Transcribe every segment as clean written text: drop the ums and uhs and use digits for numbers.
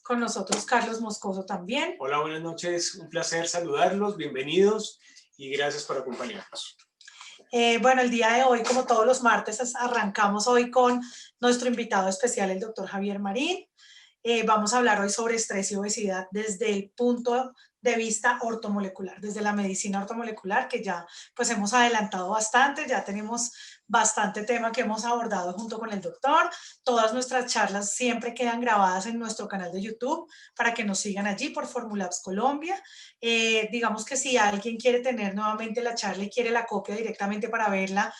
con nosotros Carlos Moscoso también. Hola, buenas noches, un placer saludarlos, bienvenidos y gracias por acompañarnos. Bueno, el día de hoy, como todos los martes, arrancamos hoy con nuestro invitado especial, el doctor Javier Marín. Vamos a hablar hoy sobre estrés y obesidad desde el punto de vista ortomolecular, desde la medicina ortomolecular, que ya pues hemos adelantado bastante, ya tenemos bastante tema que hemos abordado junto con el doctor. Todas nuestras charlas siempre quedan grabadas en nuestro canal de YouTube para que nos sigan allí por Formulabs Colombia. Digamos que si alguien quiere tener nuevamente la charla y quiere la copia directamente para verla,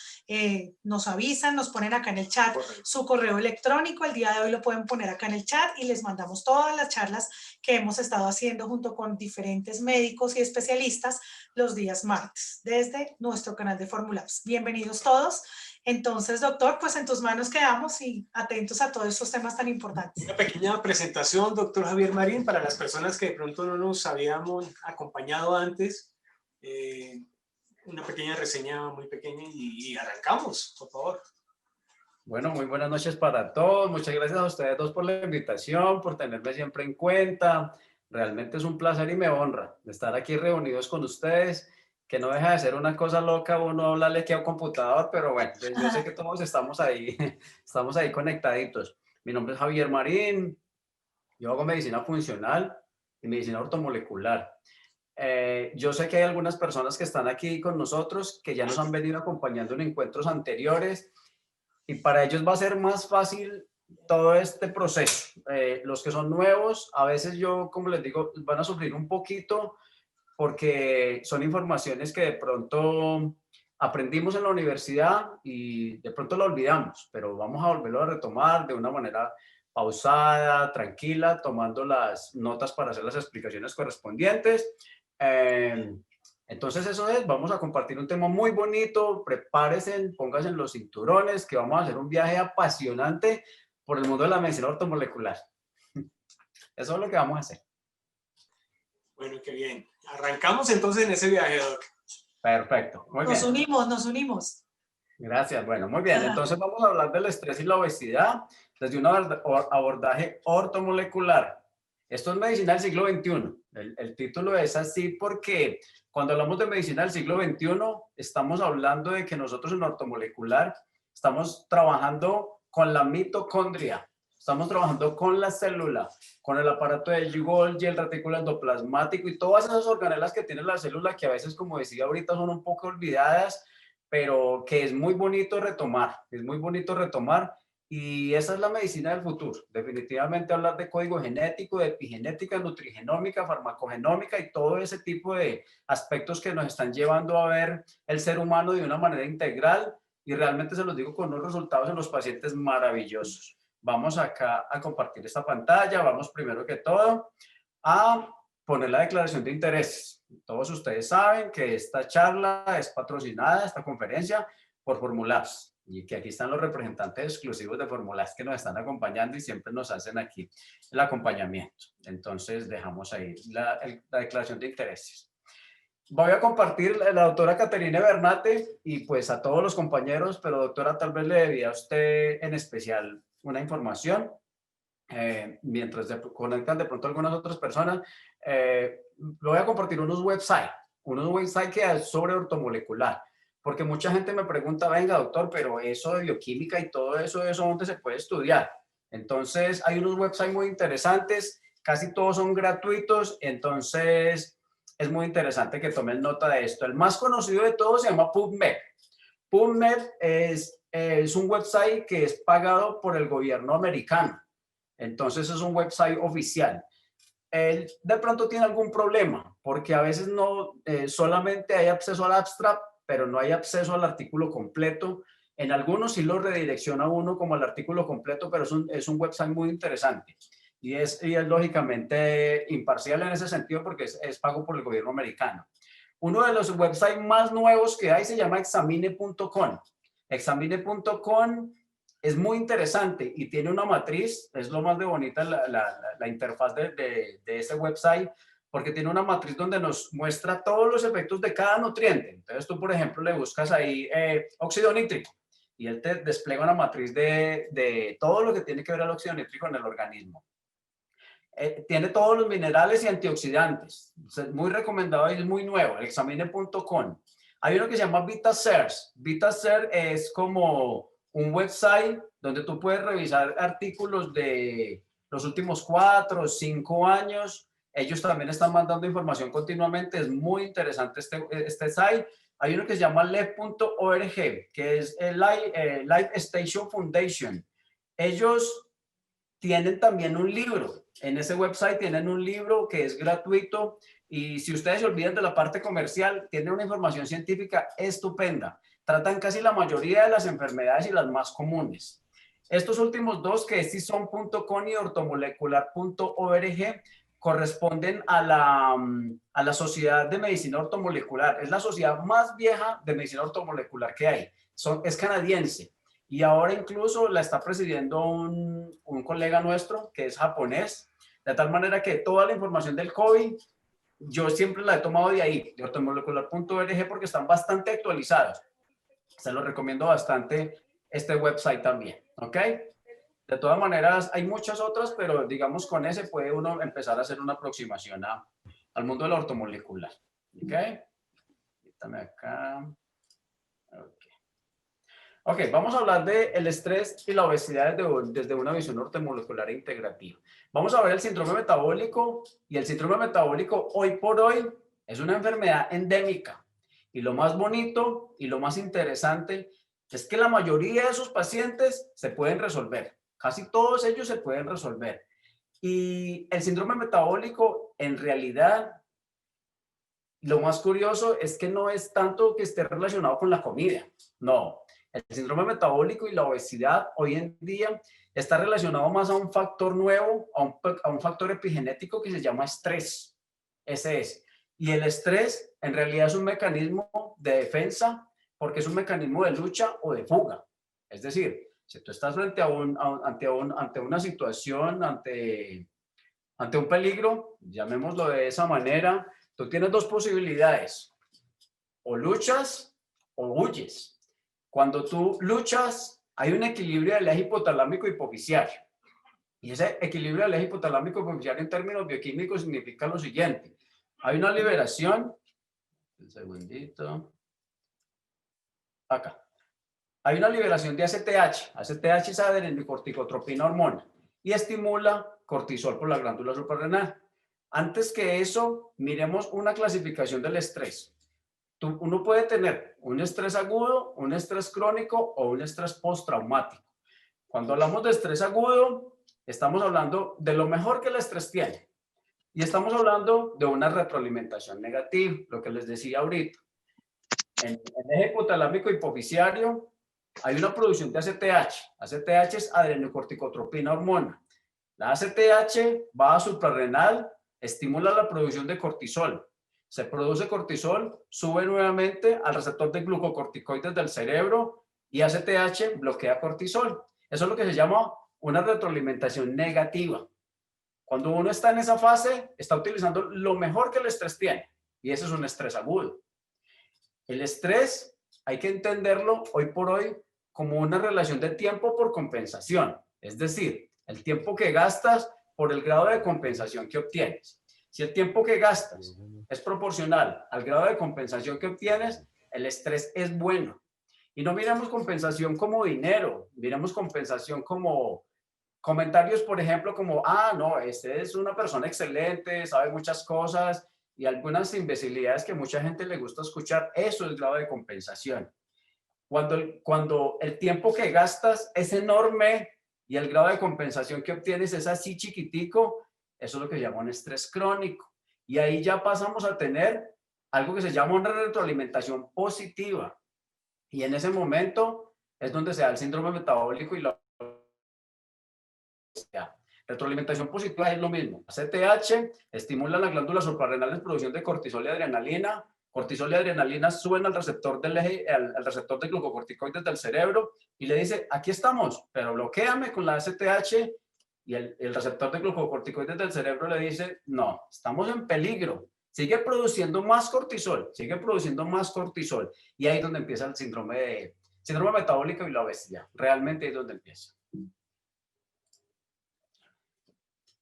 nos avisan, nos ponen acá en el chat su correo electrónico. El día de hoy lo pueden poner acá en el chat y les mandamos todas las charlas que hemos estado haciendo junto con diferentes médicos y especialistas los días martes desde nuestro canal de Formulabs. Bienvenidos todos. Entonces, doctor, pues en tus manos quedamos y atentos a todos estos temas tan importantes. Una pequeña presentación, doctor Javier Marín, para las personas que de pronto no nos habíamos acompañado antes. Una pequeña reseña muy pequeña y arrancamos, por favor. Bueno, muy buenas noches para todos. Muchas gracias a ustedes dos por la invitación, por tenerme siempre en cuenta. Realmente es un placer y me honra estar aquí reunidos con ustedes, que no deja de ser una cosa loca uno hablarle aquí a un computador, pero bueno, yo sé que todos estamos ahí conectaditos. Mi nombre es Javier Marín, yo hago medicina funcional y medicina ortomolecular. Yo sé que hay algunas personas que están aquí con nosotros que ya nos han venido acompañando en encuentros anteriores y para ellos va a ser más fácil todo este proceso. Los que son nuevos, a veces yo, como les digo, van a sufrir un poquito porque son informaciones que de pronto aprendimos en la universidad y de pronto lo olvidamos, pero vamos a volverlo a retomar de una manera pausada, tranquila, tomando las notas para hacer las explicaciones correspondientes. Entonces eso es, vamos a compartir un tema muy bonito, prepárense, pónganse los cinturones, que vamos a hacer un viaje apasionante por el mundo de la medicina ortomolecular. Eso es lo que vamos a hacer. Bueno, qué bien. Arrancamos entonces en ese viaje, doc. Perfecto, muy bien. Nos unimos. Gracias, bueno, muy bien. Entonces vamos a hablar del estrés y la obesidad desde un abordaje ortomolecular. Esto es medicina del siglo XXI. El título es así porque cuando hablamos de medicina del siglo XXI, estamos hablando de que nosotros en ortomolecular estamos trabajando con la mitocondria, estamos trabajando con la célula, con el aparato de Golgi, el retículo endoplasmático y todas esas organelas que tiene la célula que a veces, como decía ahorita, son un poco olvidadas, pero que es muy bonito retomar, y esa es la medicina del futuro. Definitivamente hablar de código genético, de epigenética, nutrigenómica, farmacogenómica y todo ese tipo de aspectos que nos están llevando a ver el ser humano de una manera integral y realmente se los digo con unos resultados en los pacientes maravillosos. Vamos acá a compartir esta pantalla, vamos primero que todo a poner la declaración de intereses. Todos ustedes saben que esta charla es patrocinada, esta conferencia, por Formulabs y que aquí están los representantes exclusivos de Formulabs que nos están acompañando y siempre nos hacen aquí el acompañamiento. Entonces dejamos ahí la declaración de intereses. Voy a compartir la doctora Caterine Bernate y pues a todos los compañeros, pero doctora, tal vez le debía a usted en especial una información. Mientras se conectan de pronto algunas otras personas, voy a compartir unos websites que es sobre ortomolecular, porque mucha gente me pregunta, venga doctor, pero eso de bioquímica y todo eso ¿dónde se puede estudiar? Entonces hay unos websites muy interesantes, casi todos son gratuitos, entonces es muy interesante que tomen nota de esto. El más conocido de todos se llama PubMed. PubMed es un website que es pagado por el gobierno americano. Entonces es un website oficial. Él de pronto tiene algún problema porque a veces no solamente hay acceso al abstract, pero no hay acceso al artículo completo. En algunos sí lo redirecciona uno como al artículo completo, pero es un website muy interesante y es lógicamente imparcial en ese sentido porque es pago por el gobierno americano. Uno de los websites más nuevos que hay se llama examine.com. Examine.com es muy interesante y tiene una matriz, es lo más de bonita la interfaz de ese website, porque tiene una matriz donde nos muestra todos los efectos de cada nutriente. Entonces tú, por ejemplo, le buscas ahí óxido nítrico y él te despliega una matriz de todo lo que tiene que ver el óxido nítrico en el organismo. tiene todos los minerales y antioxidantes. Es muy recomendado y es muy nuevo, examine.com. Hay uno que se llama VitaSearch. VitaSearch es como un website donde tú puedes revisar artículos de los últimos 4 o 5 años. Ellos también están mandando información continuamente. Es muy interesante este site. Hay uno que se llama lev.org, que es el Life Station Foundation. Ellos tienen también un libro. En ese website tienen un libro que es gratuito y si ustedes se olvidan de la parte comercial, tienen una información científica estupenda. Tratan casi la mayoría de las enfermedades y las más comunes. Estos últimos dos, que es sison.com y ortomolecular.org, corresponden a la Sociedad de Medicina Ortomolecular. Es la sociedad más vieja de medicina ortomolecular que hay. Es canadiense. Y ahora incluso la está presidiendo un colega nuestro que es japonés, de tal manera que toda la información del COVID, yo siempre la he tomado de ahí, de ortomolecular.org, porque están bastante actualizados. Se los recomiendo bastante este website también, ¿ok? De todas maneras, hay muchas otras, pero digamos con ese puede uno empezar a hacer una aproximación al mundo de la ortomolecular, ¿ok? Quítame acá. Ok, vamos a hablar del estrés y la obesidad desde una visión ortomolecular e integrativa. Vamos a ver el síndrome metabólico, y el síndrome metabólico hoy por hoy es una enfermedad endémica. Y lo más bonito y lo más interesante es que la mayoría de sus pacientes se pueden resolver. Casi todos ellos se pueden resolver. Y el síndrome metabólico, en realidad, lo más curioso es que no es tanto que esté relacionado con la comida. No. El síndrome metabólico y la obesidad hoy en día está relacionado más a un factor nuevo, a un factor epigenético que se llama estrés. Ese es. Y el estrés en realidad es un mecanismo de defensa porque es un mecanismo de lucha o de fuga. Es decir, si tú estás frente ante una situación, ante un peligro, llamémoslo de esa manera, tú tienes dos posibilidades. O luchas o huyes. Cuando tú luchas, hay un equilibrio del eje hipotalámico hipofisiario. Y ese equilibrio del eje hipotalámico hipofisiario en términos bioquímicos significa lo siguiente. Hay una liberación, un segundito, acá. Hay una liberación de ACTH. ACTH es adrenocorticotropina hormona y estimula cortisol por la glándula suprarrenal. Antes que eso, miremos una clasificación del estrés. Uno puede tener un estrés agudo, un estrés crónico o un estrés postraumático. Cuando hablamos de estrés agudo, estamos hablando de lo mejor que el estrés tiene. Y estamos hablando de una retroalimentación negativa, lo que les decía ahorita. En el eje hipotalámico hipofisiario hay una producción de ACTH. ACTH es adrenocorticotropina hormona. La ACTH va a suprarrenal, estimula la producción de cortisol. Se produce cortisol, sube nuevamente al receptor de glucocorticoides del cerebro y ACTH bloquea cortisol. Eso es lo que se llama una retroalimentación negativa. Cuando uno está en esa fase, está utilizando lo mejor que el estrés tiene y ese es un estrés agudo. El estrés hay que entenderlo hoy por hoy como una relación de tiempo por compensación, es decir, el tiempo que gastas por el grado de compensación que obtienes. Si el tiempo que gastas es proporcional al grado de compensación que obtienes, el estrés es bueno. Y no miramos compensación como dinero, miramos compensación como comentarios, por ejemplo, como, no, este es una persona excelente, sabe muchas cosas y algunas imbecilidades que mucha gente le gusta escuchar. Eso es el grado de compensación. Cuando el tiempo que gastas es enorme y el grado de compensación que obtienes es así chiquitico, eso es lo que se llama un estrés crónico. Y ahí ya pasamos a tener algo que se llama una retroalimentación positiva. Y en ese momento es donde se da el síndrome metabólico y la obesidad. Retroalimentación positiva es lo mismo. ACTH estimula las glándulas suprarrenales producción de cortisol y adrenalina. Cortisol y adrenalina suben al receptor del eje, al receptor de glucocorticoides del cerebro y le dice, aquí estamos, pero bloquéame con la ACTH. Y el receptor de glucocorticoides del cerebro le dice, no, estamos en peligro. Sigue produciendo más cortisol, sigue produciendo más cortisol. Y ahí es donde empieza el síndrome metabólico y la obesidad. Realmente ahí es donde empieza.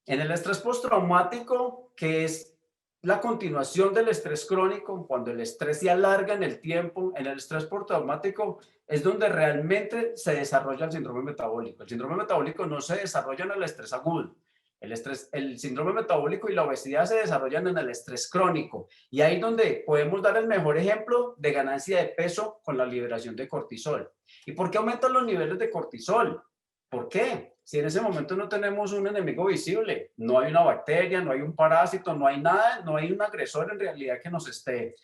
En el estrés postraumático, que es la continuación del estrés crónico, cuando el estrés se alarga en el tiempo, en el estrés postraumático es donde realmente se desarrolla el síndrome metabólico. El síndrome metabólico no se desarrolla en el estrés agudo. El síndrome metabólico y la obesidad se desarrollan en el estrés crónico. Y ahí es donde podemos dar el mejor ejemplo de ganancia de peso con la liberación de cortisol. ¿Y por qué aumentan los niveles de cortisol? ¿Por qué? Si en ese momento no tenemos un enemigo visible, no hay una bacteria, no hay un parásito, no hay nada, no hay un agresor en realidad que nos esté,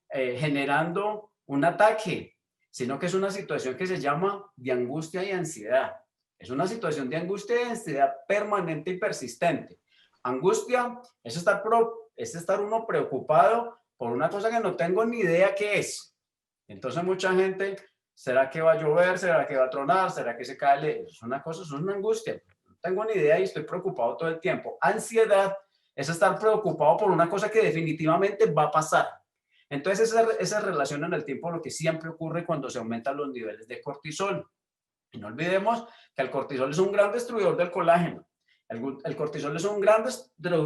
generando un ataque, sino que es una situación que se llama de angustia y ansiedad. Es una situación de angustia y ansiedad permanente y persistente. Angustia es estar uno preocupado por una cosa que no tengo ni idea qué es. Entonces mucha gente, ¿será que va a llover? ¿Será que va a tronar? ¿Será que se cae? Es una cosa, es una angustia. No tengo ni idea y estoy preocupado todo el tiempo. Ansiedad es estar preocupado por una cosa que definitivamente va a pasar. Entonces esa relación en el tiempo es lo que siempre ocurre cuando se aumentan los niveles de cortisol. Y no olvidemos que el cortisol es un gran destruidor del colágeno. El cortisol es un gran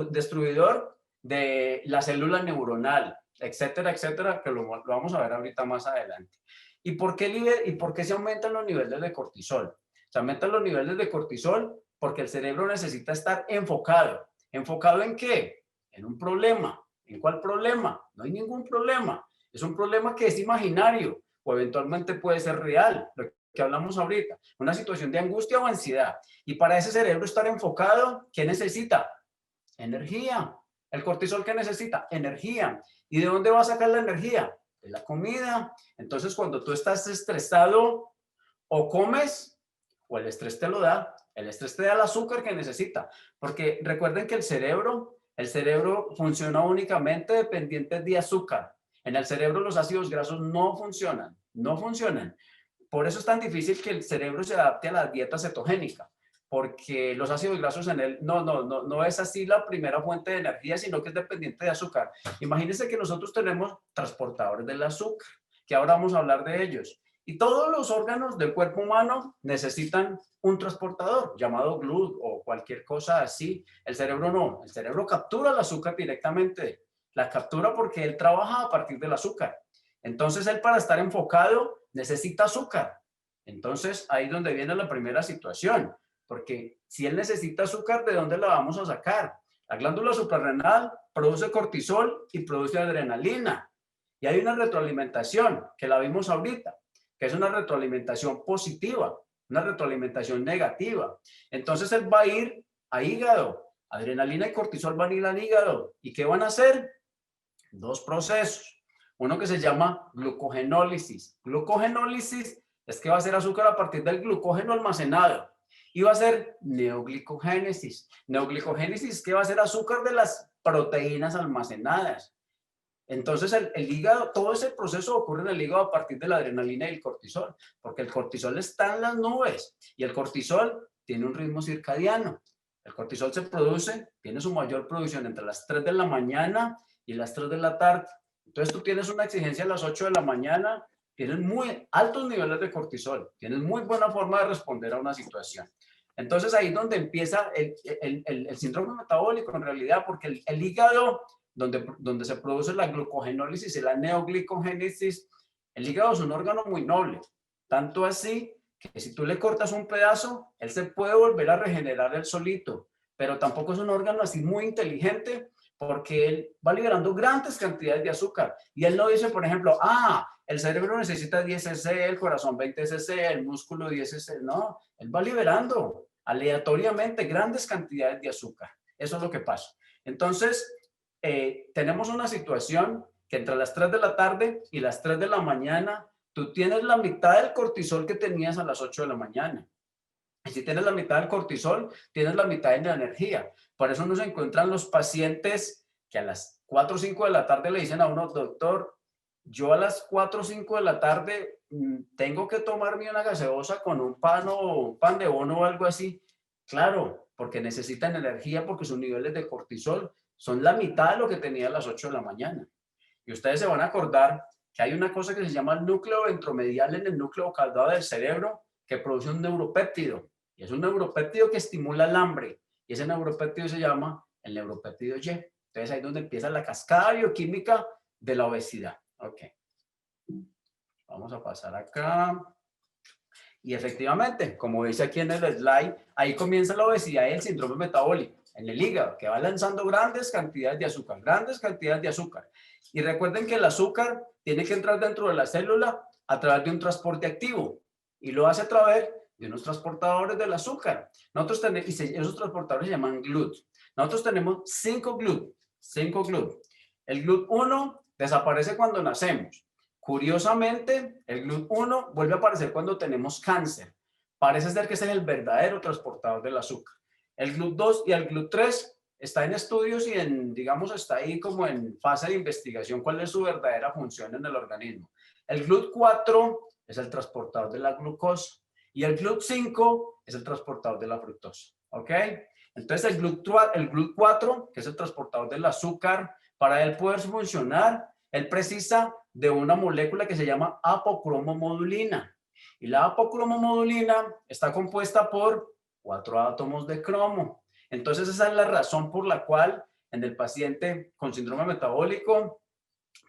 destruidor de la célula neuronal, etcétera, etcétera, que lo vamos a ver ahorita más adelante. ¿Y por qué se aumentan los niveles de cortisol? Se aumentan los niveles de cortisol porque el cerebro necesita estar enfocado. ¿Enfocado en qué? En un problema. ¿En cuál problema? No hay ningún problema. Es un problema que es imaginario o eventualmente puede ser real, lo que hablamos ahorita. Una situación de angustia o ansiedad. Y para ese cerebro estar enfocado, ¿qué necesita? Energía. ¿El cortisol qué necesita? Energía. ¿Y de dónde va a sacar la energía? De la comida. Entonces, cuando tú estás estresado, o comes, o el estrés te lo da. El estrés te da el azúcar que necesita. Porque recuerden que el cerebro funciona únicamente dependiente de azúcar. En el cerebro los ácidos grasos no funcionan. No funcionan. Por eso es tan difícil que el cerebro se adapte a la dieta cetogénica, porque los ácidos grasos en él no es así la primera fuente de energía, sino que es dependiente de azúcar. Imagínense que nosotros tenemos transportadores del azúcar, que ahora vamos a hablar de ellos. Y todos los órganos del cuerpo humano necesitan un transportador llamado GLUT o cualquier cosa así. El cerebro no, el cerebro captura el azúcar directamente. La captura porque él trabaja a partir del azúcar. Entonces él, para estar enfocado, necesita azúcar. Entonces ahí es donde viene la primera situación, porque si él necesita azúcar, ¿de dónde la vamos a sacar? La glándula suprarrenal produce cortisol y produce adrenalina. Y hay una retroalimentación, que la vimos ahorita, que es una retroalimentación positiva, una retroalimentación negativa. Entonces él va a ir a hígado, adrenalina y cortisol van a ir al hígado. ¿Y qué van a hacer? Dos procesos. Uno que se llama glucogenólisis. Glucogenólisis es que va a ser azúcar a partir del glucógeno almacenado. Y va a ser neoglicogénesis. Neoglicogénesis es que va a ser azúcar de las proteínas almacenadas. Entonces el hígado, todo ese proceso ocurre en el hígado a partir de la adrenalina y el cortisol, porque el cortisol está en las nubes y el cortisol tiene un ritmo circadiano. El cortisol se produce, tiene su mayor producción entre las 3 de la mañana y las 3 de la tarde. Entonces tú tienes una exigencia a las 8 de la mañana, tienes muy altos niveles de cortisol, tienes muy buena forma de responder a una situación. Entonces ahí es donde empieza el síndrome metabólico en realidad, porque el hígado, donde se produce la glucogenólisis y la neoglicogénesis, el hígado es un órgano muy noble, tanto así que si tú le cortas un pedazo, él se puede volver a regenerar él solito, pero tampoco es un órgano así muy inteligente, porque él va liberando grandes cantidades de azúcar. Y él no dice, por ejemplo, el cerebro necesita 10 cc, el corazón 20 cc, el músculo 10 cc. No, él va liberando aleatoriamente grandes cantidades de azúcar. Eso es lo que pasa. Entonces, tenemos una situación que entre las 3 de la tarde y las 3 de la mañana, tú tienes la mitad del cortisol que tenías a las 8 de la mañana. Y si tienes la mitad del cortisol, tienes la mitad de la energía. Por eso nos encuentran los pacientes que a las 4 o 5 de la tarde le dicen a uno, doctor, yo a las 4 o 5 de la tarde tengo que tomarme una gaseosa con un pan o un pan de bono o algo así. Claro, porque necesitan energía, porque sus niveles de cortisol son la mitad de lo que tenía a las 8 de la mañana. Y ustedes se van a acordar que hay una cosa que se llama el núcleo ventromedial en el núcleo caudado del cerebro, que produce un neuropéptido. Y es un neuropéptido que estimula el hambre. y ese neuropéptido se llama el neuropéptido Y. Entonces ahí es donde empieza la cascada bioquímica de la obesidad. Ok. Vamos a pasar acá. Y efectivamente, como dice aquí en el slide, ahí comienza la obesidad y el síndrome metabólico en el hígado, que va lanzando grandes cantidades de azúcar, grandes cantidades de azúcar. Y recuerden que el azúcar tiene que entrar dentro de la célula a través de un transporte activo y lo hace a través de unos transportadores del azúcar. Nosotros tenemos, y esos transportadores se llaman GLUT. Nosotros tenemos 5 GLUT, 5 GLUT. El GLUT1 desaparece cuando nacemos. Curiosamente, el GLUT1 vuelve a aparecer cuando tenemos cáncer. Parece ser que ese es el verdadero transportador del azúcar. El GLUT2 y el GLUT3 está en estudios y digamos, está ahí como en fase de investigación cuál es su verdadera función en el organismo. El GLUT4 es el transportador de la glucosa y el GLUT5 es el transportador de la fructosa. ¿Ok? Entonces el GLUT4, que es el transportador del azúcar, para él poder funcionar, él precisa de una molécula que se llama apocromomodulina. Y la apocromomodulina está compuesta por 4 átomos de cromo. Entonces esa es la razón por la cual en el paciente con síndrome metabólico,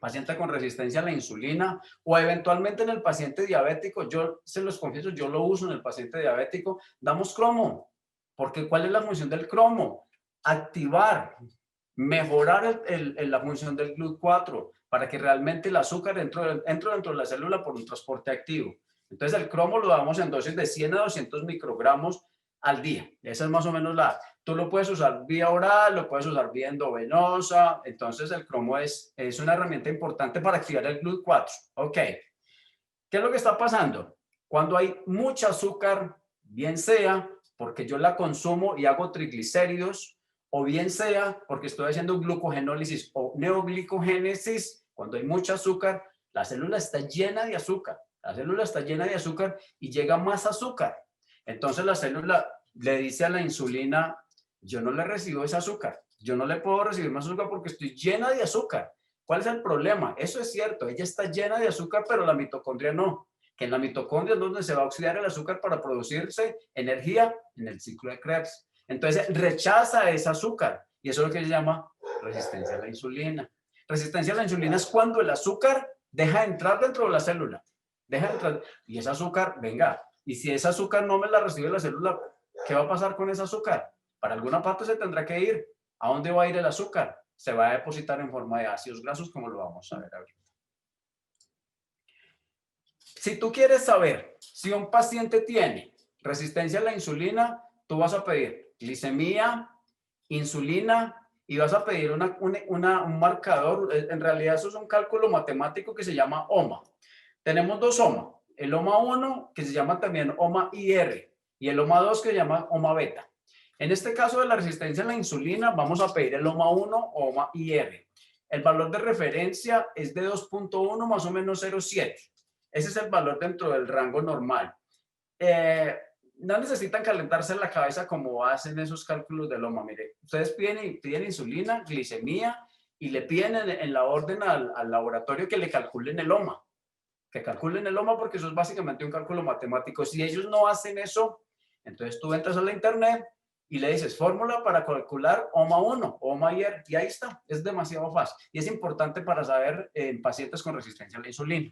paciente con resistencia a la insulina o eventualmente en el paciente diabético, yo se los confieso, yo lo uso en el paciente diabético, damos cromo. Porque ¿cuál es la función del cromo? Activar, mejorar la función del GLUT4 para que realmente el azúcar entre dentro de la célula por un transporte activo. Entonces el cromo lo damos en dosis de 100 a 200 microgramos al día. Esa es más o menos tú lo puedes usar vía oral, lo puedes usar vía endovenosa. Entonces el cromo es una herramienta importante para activar el GLUT4. Ok. ¿Qué es lo que está pasando? Cuando hay mucho azúcar, bien sea porque yo la consumo y hago triglicéridos, o bien sea porque estoy haciendo glucogenólisis o neoglicogénesis, cuando hay mucho azúcar, la célula está llena de azúcar. La célula está llena de azúcar y llega más azúcar. Entonces la célula le dice a la insulina, yo no le recibo ese azúcar. Yo no le puedo recibir más azúcar porque estoy llena de azúcar. ¿Cuál es el problema? Eso es cierto, ella está llena de azúcar, pero la mitocondria no. Que en la mitocondria es donde se va a oxidar el azúcar para producirse energía en el ciclo de Krebs. Entonces rechaza ese azúcar y eso es lo que se llama resistencia a la insulina. Resistencia a la insulina es cuando el azúcar deja de entrar dentro de la célula. Deja de entrar. Y ese azúcar, venga, y si ese azúcar no me la recibe la célula, ¿qué va a pasar con ese azúcar? Para alguna parte se tendrá que ir. ¿A dónde va a ir el azúcar? Se va a depositar en forma de ácidos grasos, como lo vamos a ver ahorita. Si tú quieres saber si un paciente tiene resistencia a la insulina, tú vas a pedir glicemia, insulina y vas a pedir un marcador. En realidad eso es un cálculo matemático que se llama OMA. Tenemos 2 OMA. El OMA 1 que se llama también OMA IR y el OMA 2 que se llama OMA beta. En este caso de la resistencia a la insulina vamos a pedir el OMA 1 o OMA IR. El valor de referencia es de 2.1 más o menos 0.7. Ese es el valor dentro del rango normal. No necesitan calentarse la cabeza como hacen esos cálculos del OMA. Mire, ustedes piden insulina, glicemia y le piden en la orden al laboratorio que le calculen el OMA. Que calculen el OMA porque eso es básicamente un cálculo matemático. Si ellos no hacen eso, entonces tú entras a la internet y le dices fórmula para calcular OMA 1, OMA IR, y ahí está. Es demasiado fácil. Y es importante para saber en pacientes con resistencia a la insulina.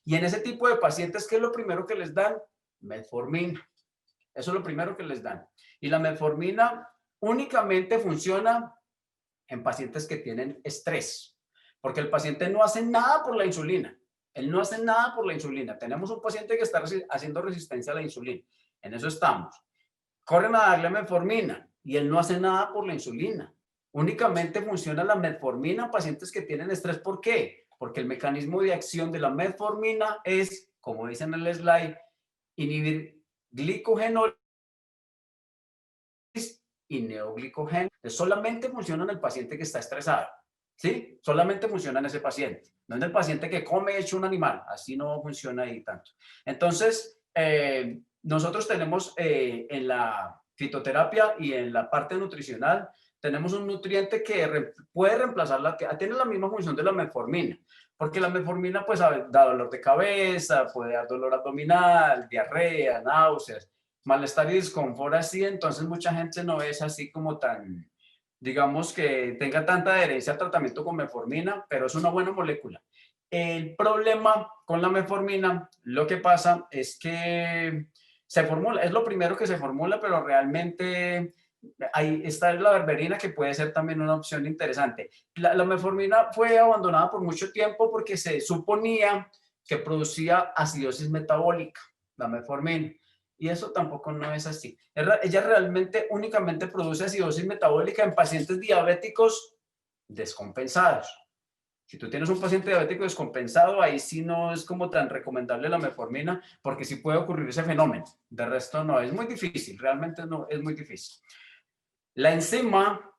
Y en ese tipo de pacientes, ¿qué es lo primero que les dan? Metformina. Eso es lo primero que les dan. Y la metformina únicamente funciona en pacientes que tienen estrés. Porque el paciente no hace nada por la insulina. Él no hace nada por la insulina. Tenemos un paciente que está haciendo resistencia a la insulina. En eso estamos. Corren a darle metformina y él no hace nada por la insulina. Únicamente funciona la metformina en pacientes que tienen estrés. ¿Por qué? Porque el mecanismo de acción de la metformina es, como dice en el slide, inhibir glicogénolis y neoglicogénesis. Solamente funciona en el paciente que está estresado. ¿Sí? Solamente funciona en ese paciente. No en el paciente que come hecho un animal. Así no funciona ahí tanto. Entonces, nosotros tenemos en la fitoterapia y en la parte nutricional, tenemos un nutriente que puede reemplazar que tiene la misma función de la metformina. Porque la metformina pues da dolor de cabeza, puede dar dolor abdominal, diarrea, náuseas. malestar y disconfort así, entonces mucha gente no es así como tan, digamos que tenga tanta adherencia al tratamiento con metformina, pero es una buena molécula. El problema con la metformina, lo que pasa es que se formula, es lo primero que se formula, pero realmente ahí está la berberina, que puede ser también una opción interesante. La metformina fue abandonada por mucho tiempo porque se suponía que producía acidosis metabólica, la metformina. Y eso tampoco no es así. Ella realmente únicamente produce acidosis metabólica en pacientes diabéticos descompensados. Si tú tienes un paciente diabético descompensado, ahí sí no es como tan recomendable la metformina, porque sí puede ocurrir ese fenómeno. De resto no, es muy difícil, realmente no, es muy difícil. La enzima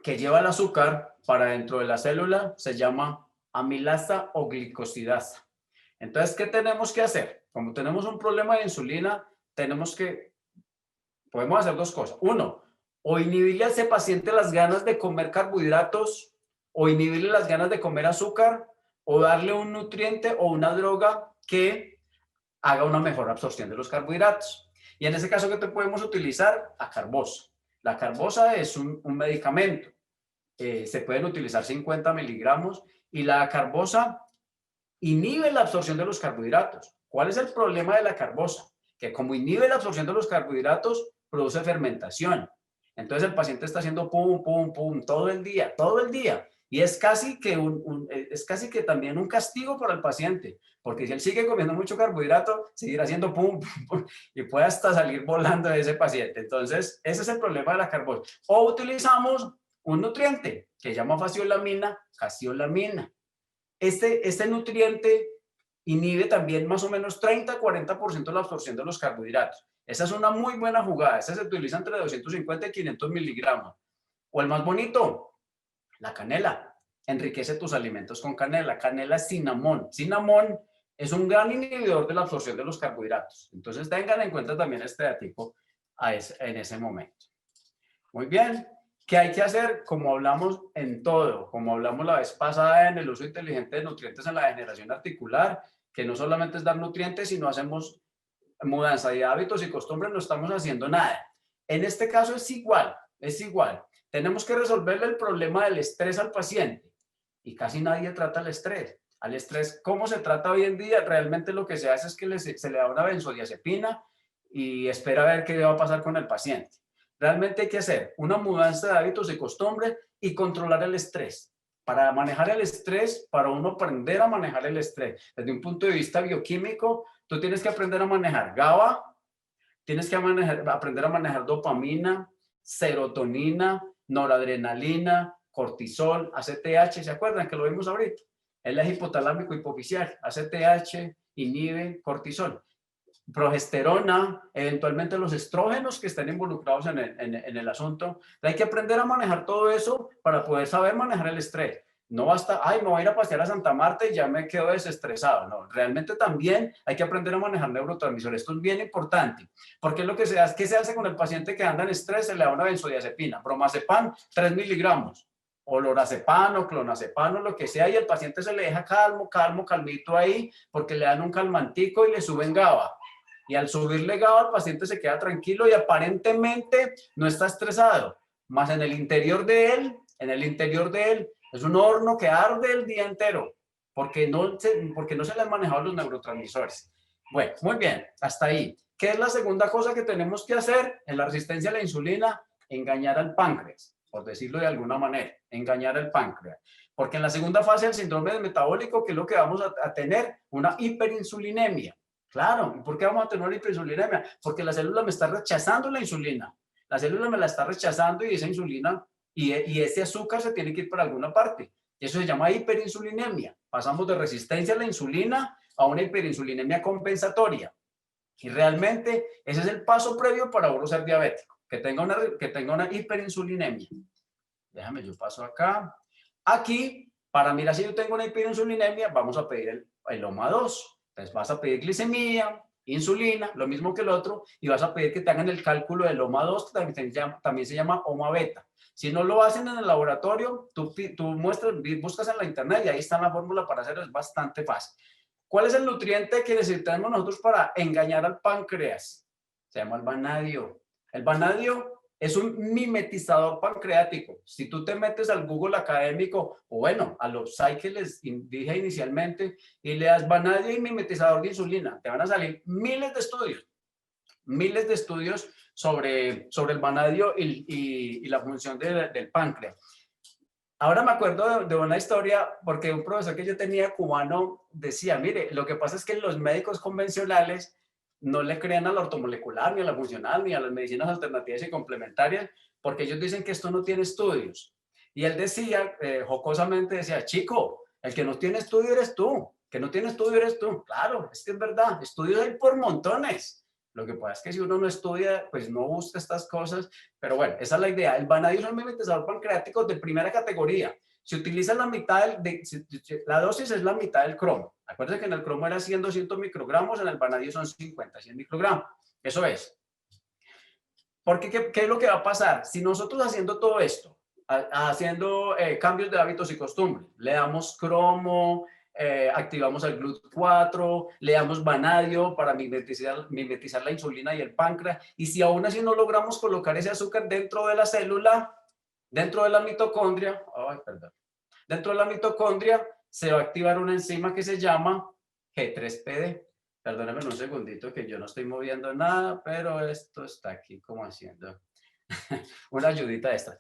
que lleva el azúcar para dentro de la célula se llama amilasa o glicosidasa. Entonces, ¿qué tenemos que hacer? Como tenemos un problema de insulina, podemos hacer dos cosas. Uno, o inhibirle a ese paciente las ganas de comer carbohidratos, o inhibirle las ganas de comer azúcar, o darle un nutriente o una droga que haga una mejor absorción de los carbohidratos. Y en ese caso, ¿qué te podemos utilizar? Acarbosa. La carbosa es un medicamento. Se pueden utilizar 50 miligramos y la carbosa inhibe la absorción de los carbohidratos. ¿Cuál es el problema de la carbosa? Que como inhibe la absorción de los carbohidratos, produce fermentación. Entonces el paciente está haciendo pum, pum, pum, todo el día, todo el día. Y es casi que, es casi que también un castigo para el paciente, porque si él sigue comiendo mucho carbohidrato, seguirá haciendo pum, pum, pum, y puede hasta salir volando de ese paciente. Entonces, ese es el problema de la carbosa. O utilizamos un nutriente que se llama faciolamina, casiolamina. Este nutriente inhibe también más o menos 30-40% la absorción de los carbohidratos. Esa es una muy buena jugada. Esa se utiliza entre 250 y 500 miligramos. O el más bonito, la canela. Enriquece tus alimentos con canela. Canela es cinnamón. Cinnamón es un gran inhibidor de la absorción de los carbohidratos. Entonces tengan en cuenta también este dato en ese momento. Muy bien. ¿Qué hay que hacer? Como hablamos en todo, como hablamos la vez pasada en el uso inteligente de nutrientes en la degeneración articular, que no solamente es dar nutrientes, sino hacemos mudanza de hábitos y costumbres, no estamos haciendo nada. En este caso es igual, es igual. Tenemos que resolverle el problema del estrés al paciente y casi nadie trata el estrés. Al estrés, ¿cómo se trata hoy en día? Realmente lo que se hace es que se le da una benzodiazepina y espera a ver qué va a pasar con el paciente. Realmente hay que hacer una mudanza de hábitos y costumbres y controlar el estrés. Para manejar el estrés, para uno aprender a manejar el estrés, desde un punto de vista bioquímico, tú tienes que aprender a manejar GABA, tienes que aprender a manejar dopamina, serotonina, noradrenalina, cortisol, ACTH. ¿Se acuerdan que lo vimos ahorita? El eje hipotalámico hipoficial, ACTH inhibe cortisol. Progesterona, eventualmente los estrógenos que estén involucrados en el asunto. Hay que aprender a manejar todo eso para poder saber manejar el estrés. No basta, ay, me voy a ir a pasear a Santa Marta y ya me quedo desestresado. No, realmente también hay que aprender a manejar neurotransmisores. Esto es bien importante, porque lo que se hace, ¿qué se hace con el paciente que anda en estrés? Se le da una benzodiazepina, bromazepam, 3 miligramos, o lorazepam o clonazepam o lo que sea, y el paciente se le deja calmito ahí, porque le dan un calmantico y le suben GABA. Y al subirle GABA, el paciente se queda tranquilo y aparentemente no está estresado. Más en el interior de él, es un horno que arde el día entero, porque no se le han manejado los neurotransmisores. Bueno, muy bien, hasta ahí. ¿Qué es la segunda cosa que tenemos que hacer en la resistencia a la insulina? Engañar al páncreas, por decirlo de alguna manera, engañar al páncreas. Porque en la segunda fase del síndrome metabólico, ¿qué es lo que vamos a tener? Una hiperinsulinemia. Claro, ¿y por qué vamos a tener una hiperinsulinemia? Porque la célula me está rechazando la insulina. La célula me la está rechazando y esa insulina y ese azúcar se tiene que ir para alguna parte. Eso se llama hiperinsulinemia. Pasamos de resistencia a la insulina a una hiperinsulinemia compensatoria. Y realmente ese es el paso previo para uno ser diabético, que tenga una hiperinsulinemia. Déjame, yo paso acá. Aquí, para mirar si yo tengo una hiperinsulinemia, vamos a pedir el OMA2. Entonces vas a pedir glicemia, insulina, lo mismo que el otro, y vas a pedir que te hagan el cálculo del OMA2, que también se llama OMA beta. Si no lo hacen en el laboratorio, tú buscas en la internet y ahí está la fórmula para hacerlo, es bastante fácil. ¿Cuál es el nutriente que necesitamos nosotros para engañar al páncreas? Se llama el vanadio. El vanadio es un mimetizador pancreático. Si tú te metes al Google académico, o bueno, a los sites que les dije inicialmente, y le das vanadio y mimetizador de insulina, te van a salir miles de estudios sobre el vanadio y la función del páncreas. Ahora me acuerdo de una historia, porque un profesor que yo tenía cubano decía, mire, lo que pasa es que los médicos convencionales no le creen a la ortomolecular, ni a la funcional, ni a las medicinas alternativas y complementarias, porque ellos dicen que esto no tiene estudios. Y él decía, jocosamente decía, chico, el que no tiene estudio eres tú, que no tiene estudio eres tú. Claro, es que es verdad, estudios hay por montones. Lo que pasa es que si uno no estudia, pues no busca estas cosas. Pero bueno, esa es la idea. El vanadio es un mimetizador pancreático de primera categoría. Se utiliza la mitad, la dosis es la mitad del cromo. Acuérdense que en el cromo era 100, 200 microgramos, en el vanadio son 50, 100 microgramos. Eso es. Porque, ¿qué es lo que va a pasar? Si nosotros haciendo todo esto, haciendo cambios de hábitos y costumbres, le damos cromo, activamos el GLUT4, le damos vanadio para mimetizar la insulina y el páncreas, y si aún así no logramos colocar ese azúcar dentro de la célula, dentro de la mitocondria, dentro de la mitocondria se va a activar una enzima que se llama G3PD. Perdónenme un segundito que yo no estoy moviendo nada, pero esto está aquí como haciendo una ayudita extra.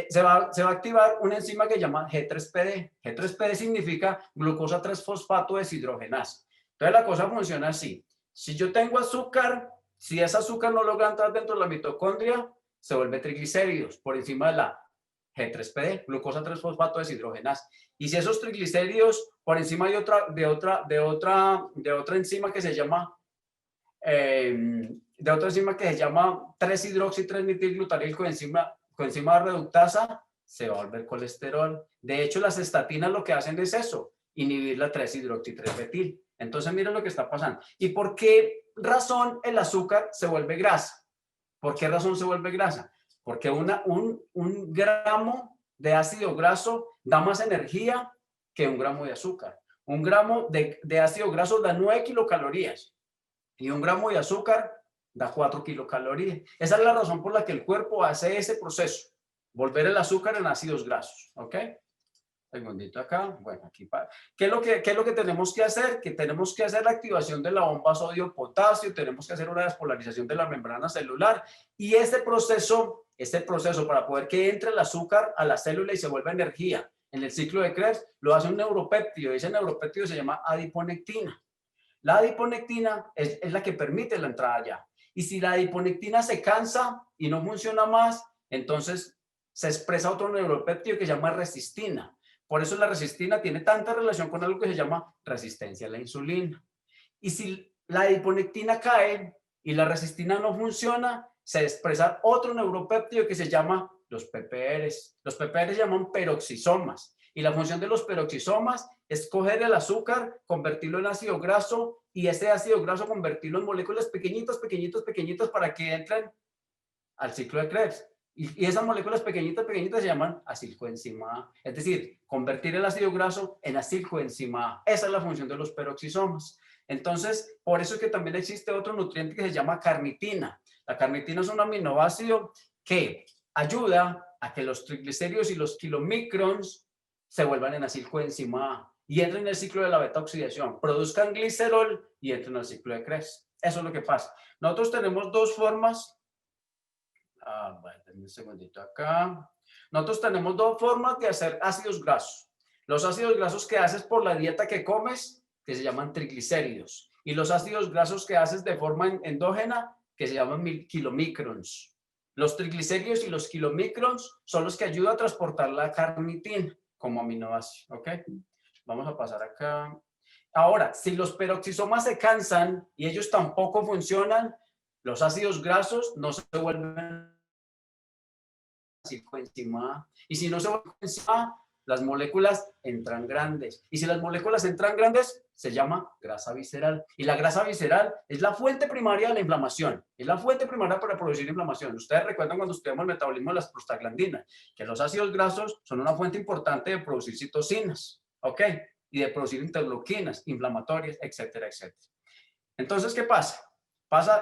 Se va a activar una enzima que se llama G3PD. G3PD significa glucosa 3-fosfato deshidrogenasa. Entonces la cosa funciona así. Si yo tengo azúcar, si ese azúcar no logra entrar dentro de la mitocondria, se vuelve triglicéridos por encima de la G3PD, glucosa 3-fosfato deshidrogenasa. Y si esos triglicéridos por encima de otra enzima que se llama 3-hidroxi-3-metilglutaril coenzima reductasa, se va a volver colesterol. De hecho, las estatinas lo que hacen es eso, inhibir la 3-hidroxi-3-metil. Entonces, miren lo que está pasando. ¿Y por qué razón el azúcar se vuelve grasa? ¿Por qué razón se vuelve grasa? Porque un gramo de ácido graso da más energía que un gramo de azúcar. Un gramo de ácido graso da 9 kilocalorías y un gramo de azúcar da 4 kilocalorías. Esa es la razón por la que el cuerpo hace ese proceso, volver el azúcar en ácidos grasos. ¿Ok? Un segundito acá. Bueno, aquí para. ¿Qué es lo que tenemos que hacer? Que tenemos que hacer la activación de la bomba sodio-potasio, tenemos que hacer una despolarización de la membrana celular y este proceso para poder que entre el azúcar a la célula y se vuelva energía en el ciclo de Krebs, lo hace un neuropéptido y ese neuropéptido se llama adiponectina. La adiponectina es la que permite la entrada allá. Y si la adiponectina se cansa y no funciona más, entonces se expresa otro neuropéptido que se llama resistina. Por eso la resistina tiene tanta relación con algo que se llama resistencia a la insulina. Y si la adiponectina cae y la resistina no funciona, se expresa otro neuropéptido que se llama los PPRs. Los PPRs se llaman peroxisomas. Y la función de los peroxisomas es coger el azúcar, convertirlo en ácido graso y ese ácido graso convertirlo en moléculas pequeñitas para que entren al ciclo de Krebs. Y esas moléculas pequeñitas se llaman acilcoenzima A. Es decir, convertir el ácido graso en acilcoenzima A. Esa es la función de los peroxisomas. Entonces, por eso es que también existe otro nutriente que se llama carnitina. La carnitina es un aminoácido que ayuda a que los triglicéridos y los kilomicrons se vuelvan en acilcoenzima A y entren en el ciclo de la beta-oxidación, produzcan glicerol y entren al ciclo de Krebs. Eso es lo que pasa. Nosotros tenemos dos formas. Bueno, un segundito acá. Nosotros tenemos dos formas de hacer ácidos grasos. Los ácidos grasos que haces por la dieta que comes, que se llaman triglicéridos. Y los ácidos grasos que haces de forma endógena, que se llaman kilomicrons. Los triglicéridos y los kilomicrons son los que ayudan a transportar la carnitina como aminoácido. ¿Ok? Vamos a pasar acá. Ahora, si los peroxisomas se cansan y ellos tampoco funcionan, los ácidos grasos no se vuelven acilcoenzima A. Y si no se vuelven coenzima A, las moléculas entran grandes. Y si las moléculas entran grandes, se llama grasa visceral. Y la grasa visceral es la fuente primaria de la inflamación. Es la fuente primaria para producir inflamación. Ustedes recuerdan cuando estudiamos el metabolismo de las prostaglandinas, que los ácidos grasos son una fuente importante de producir citocinas, ¿ok? Y de producir interleuquinas inflamatorias, etcétera, etcétera. Entonces, ¿qué pasa?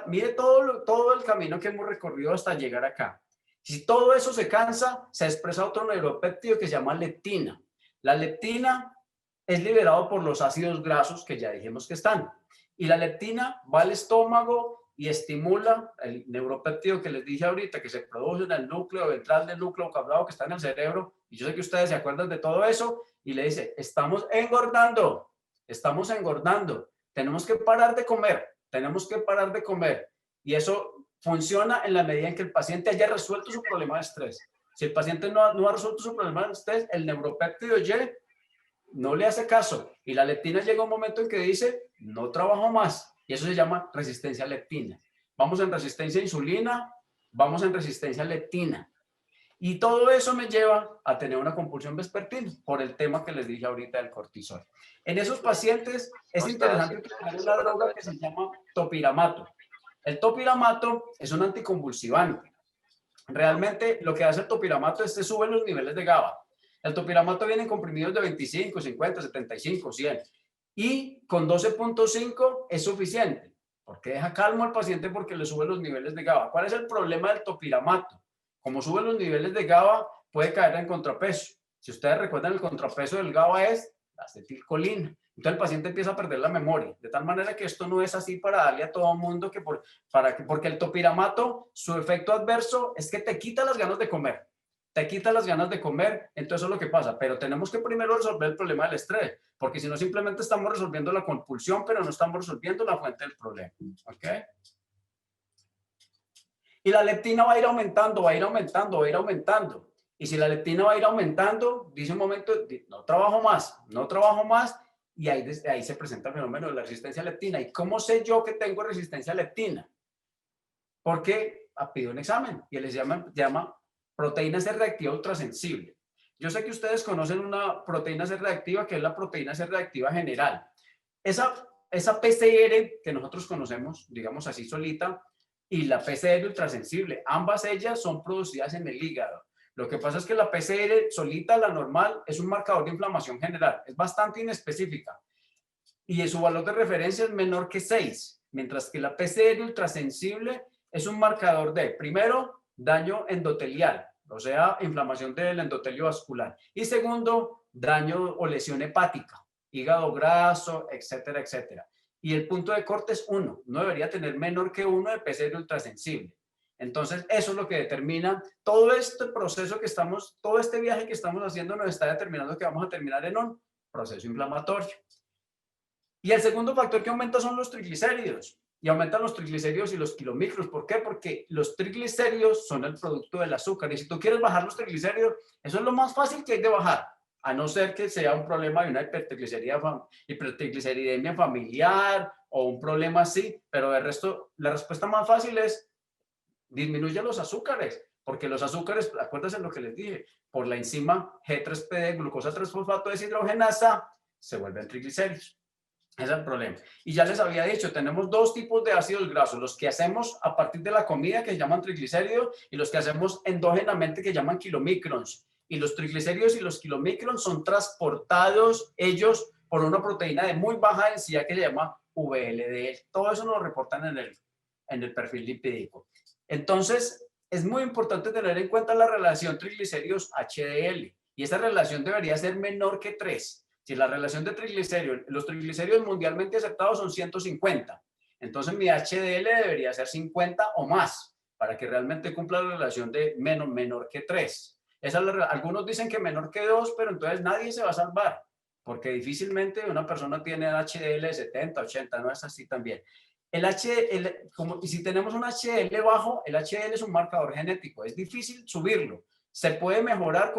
Mire todo el camino que hemos recorrido hasta llegar acá. Si todo eso se cansa, se expresa otro neuropéptido que se llama leptina. La leptina es liberado por los ácidos grasos que ya dijimos que están. Y la leptina va al estómago y estimula el neuropéptido que les dije ahorita, que se produce en el núcleo ventral del núcleo caudado que está en el cerebro. Y yo sé que ustedes se acuerdan de todo eso. Y le dice, estamos engordando, tenemos que parar de comer, Y eso funciona en la medida en que el paciente haya resuelto su problema de estrés. Si el paciente no ha resuelto su problema de estrés, el neuropéptido Y no le hace caso y la leptina llega un momento en que dice, no trabajo más, y eso se llama resistencia a leptina. Vamos en resistencia a insulina, vamos en resistencia a leptina. Y todo eso me lleva a tener una compulsión vespertina por el tema que les dije ahorita del cortisol. En esos pacientes es interesante utilizar una droga que se llama topiramato. El topiramato es un anticonvulsivante. Realmente lo que hace el topiramato es que sube los niveles de GABA. El topiramato viene en comprimidos de 25, 50, 75, 100. Y con 12.5 es suficiente. Porque deja calmo al paciente porque le sube los niveles de GABA. ¿Cuál es el problema del topiramato? Como sube los niveles de GABA, puede caer en contrapeso. Si ustedes recuerdan, el contrapeso del GABA es la acetilcolina. Entonces el paciente empieza a perder la memoria. De tal manera que esto no es así para darle a todo mundo porque el topiramato, su efecto adverso es que te quita las ganas de comer. Entonces eso es lo que pasa. Pero tenemos que primero resolver el problema del estrés, porque si no simplemente estamos resolviendo la compulsión, pero no estamos resolviendo la fuente del problema. ¿Ok? Y la leptina va a ir aumentando. Y si la leptina va a ir aumentando, dice un momento, no trabajo más, y ahí se presenta el fenómeno de la resistencia a leptina. ¿Y cómo sé yo que tengo resistencia a leptina? Porque pido un examen y les llama proteína C reactiva ultrasensible. Yo sé que ustedes conocen una proteína C reactiva que es la proteína C reactiva general. Esa PCR que nosotros conocemos, digamos así solita, y la PCR ultrasensible, ambas ellas son producidas en el hígado. Lo que pasa es que la PCR solita, la normal, es un marcador de inflamación general, es bastante inespecífica y su valor de referencia es menor que 6, mientras que la PCR ultrasensible es un marcador de, primero, daño endotelial, o sea, inflamación del endotelio vascular, y segundo, daño o lesión hepática, hígado graso, etcétera, etcétera. Y el punto de corte es 1, no debería tener menor que 1 de PCR ultrasensible. Entonces, eso es lo que determina todo este proceso todo este viaje que estamos haciendo nos está determinando que vamos a terminar en un proceso inflamatorio. Y el segundo factor que aumenta son los triglicéridos. Y aumentan los triglicéridos y los kilomicros. ¿Por qué? Porque los triglicéridos son el producto del azúcar. Y si tú quieres bajar los triglicéridos, eso es lo más fácil que hay de bajar. A no ser que sea un problema de una hipertrigliceridemia familiar o un problema así. Pero de resto, la respuesta más fácil es disminuye los azúcares, porque los azúcares, acuérdense lo que les dije, por la enzima G3PD, glucosa 3-fosfato deshidrogenasa, se vuelven triglicéridos. Ese es el problema. Y ya les había dicho, tenemos dos tipos de ácidos grasos, los que hacemos a partir de la comida, que se llaman triglicéridos, y los que hacemos endógenamente, que llaman kilomicrons. Y los triglicéridos y los kilomicrons son transportados ellos por una proteína de muy baja densidad que se llama VLDL. Todo eso nos lo reportan en el perfil lipídico. Entonces, es muy importante tener en cuenta la relación triglicéridos-HDL y esa relación debería ser menor que 3. Si la relación de triglicéridos, los triglicéridos mundialmente aceptados son 150, entonces mi HDL debería ser 50 o más para que realmente cumpla la relación de menor que 3. Algunos dicen que menor que 2, pero entonces nadie se va a salvar porque difícilmente una persona tiene HDL de 70, 80, no es así también. Y si tenemos un HDL bajo, el HDL es un marcador genético, es difícil subirlo. Se puede mejorar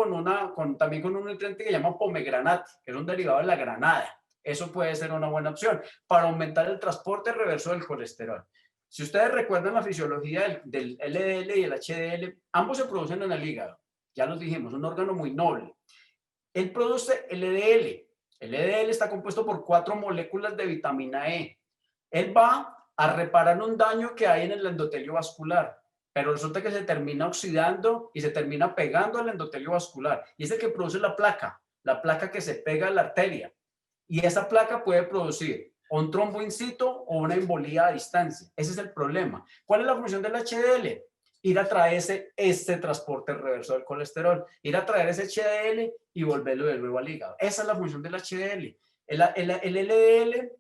también con un nutriente que se llama pomegranate, que es un derivado de la granada. Eso puede ser una buena opción para aumentar el transporte reverso del colesterol. Si ustedes recuerdan la fisiología del LDL y el HDL, ambos se producen en el hígado. Ya los dijimos, un órgano muy noble. Él produce LDL. El LDL está compuesto por 4 moléculas de vitamina E. Él va a reparar un daño que hay en el endotelio vascular, pero resulta que se termina oxidando y se termina pegando al endotelio vascular. Y es el que produce la placa que se pega a la arteria. Y esa placa puede producir o un trombo in situ o una embolía a distancia. Ese es el problema. ¿Cuál es la función del HDL? Ir a traer este transporte reverso del colesterol, ir a traer ese HDL y volverlo de nuevo al hígado. Esa es la función del HDL. El LDL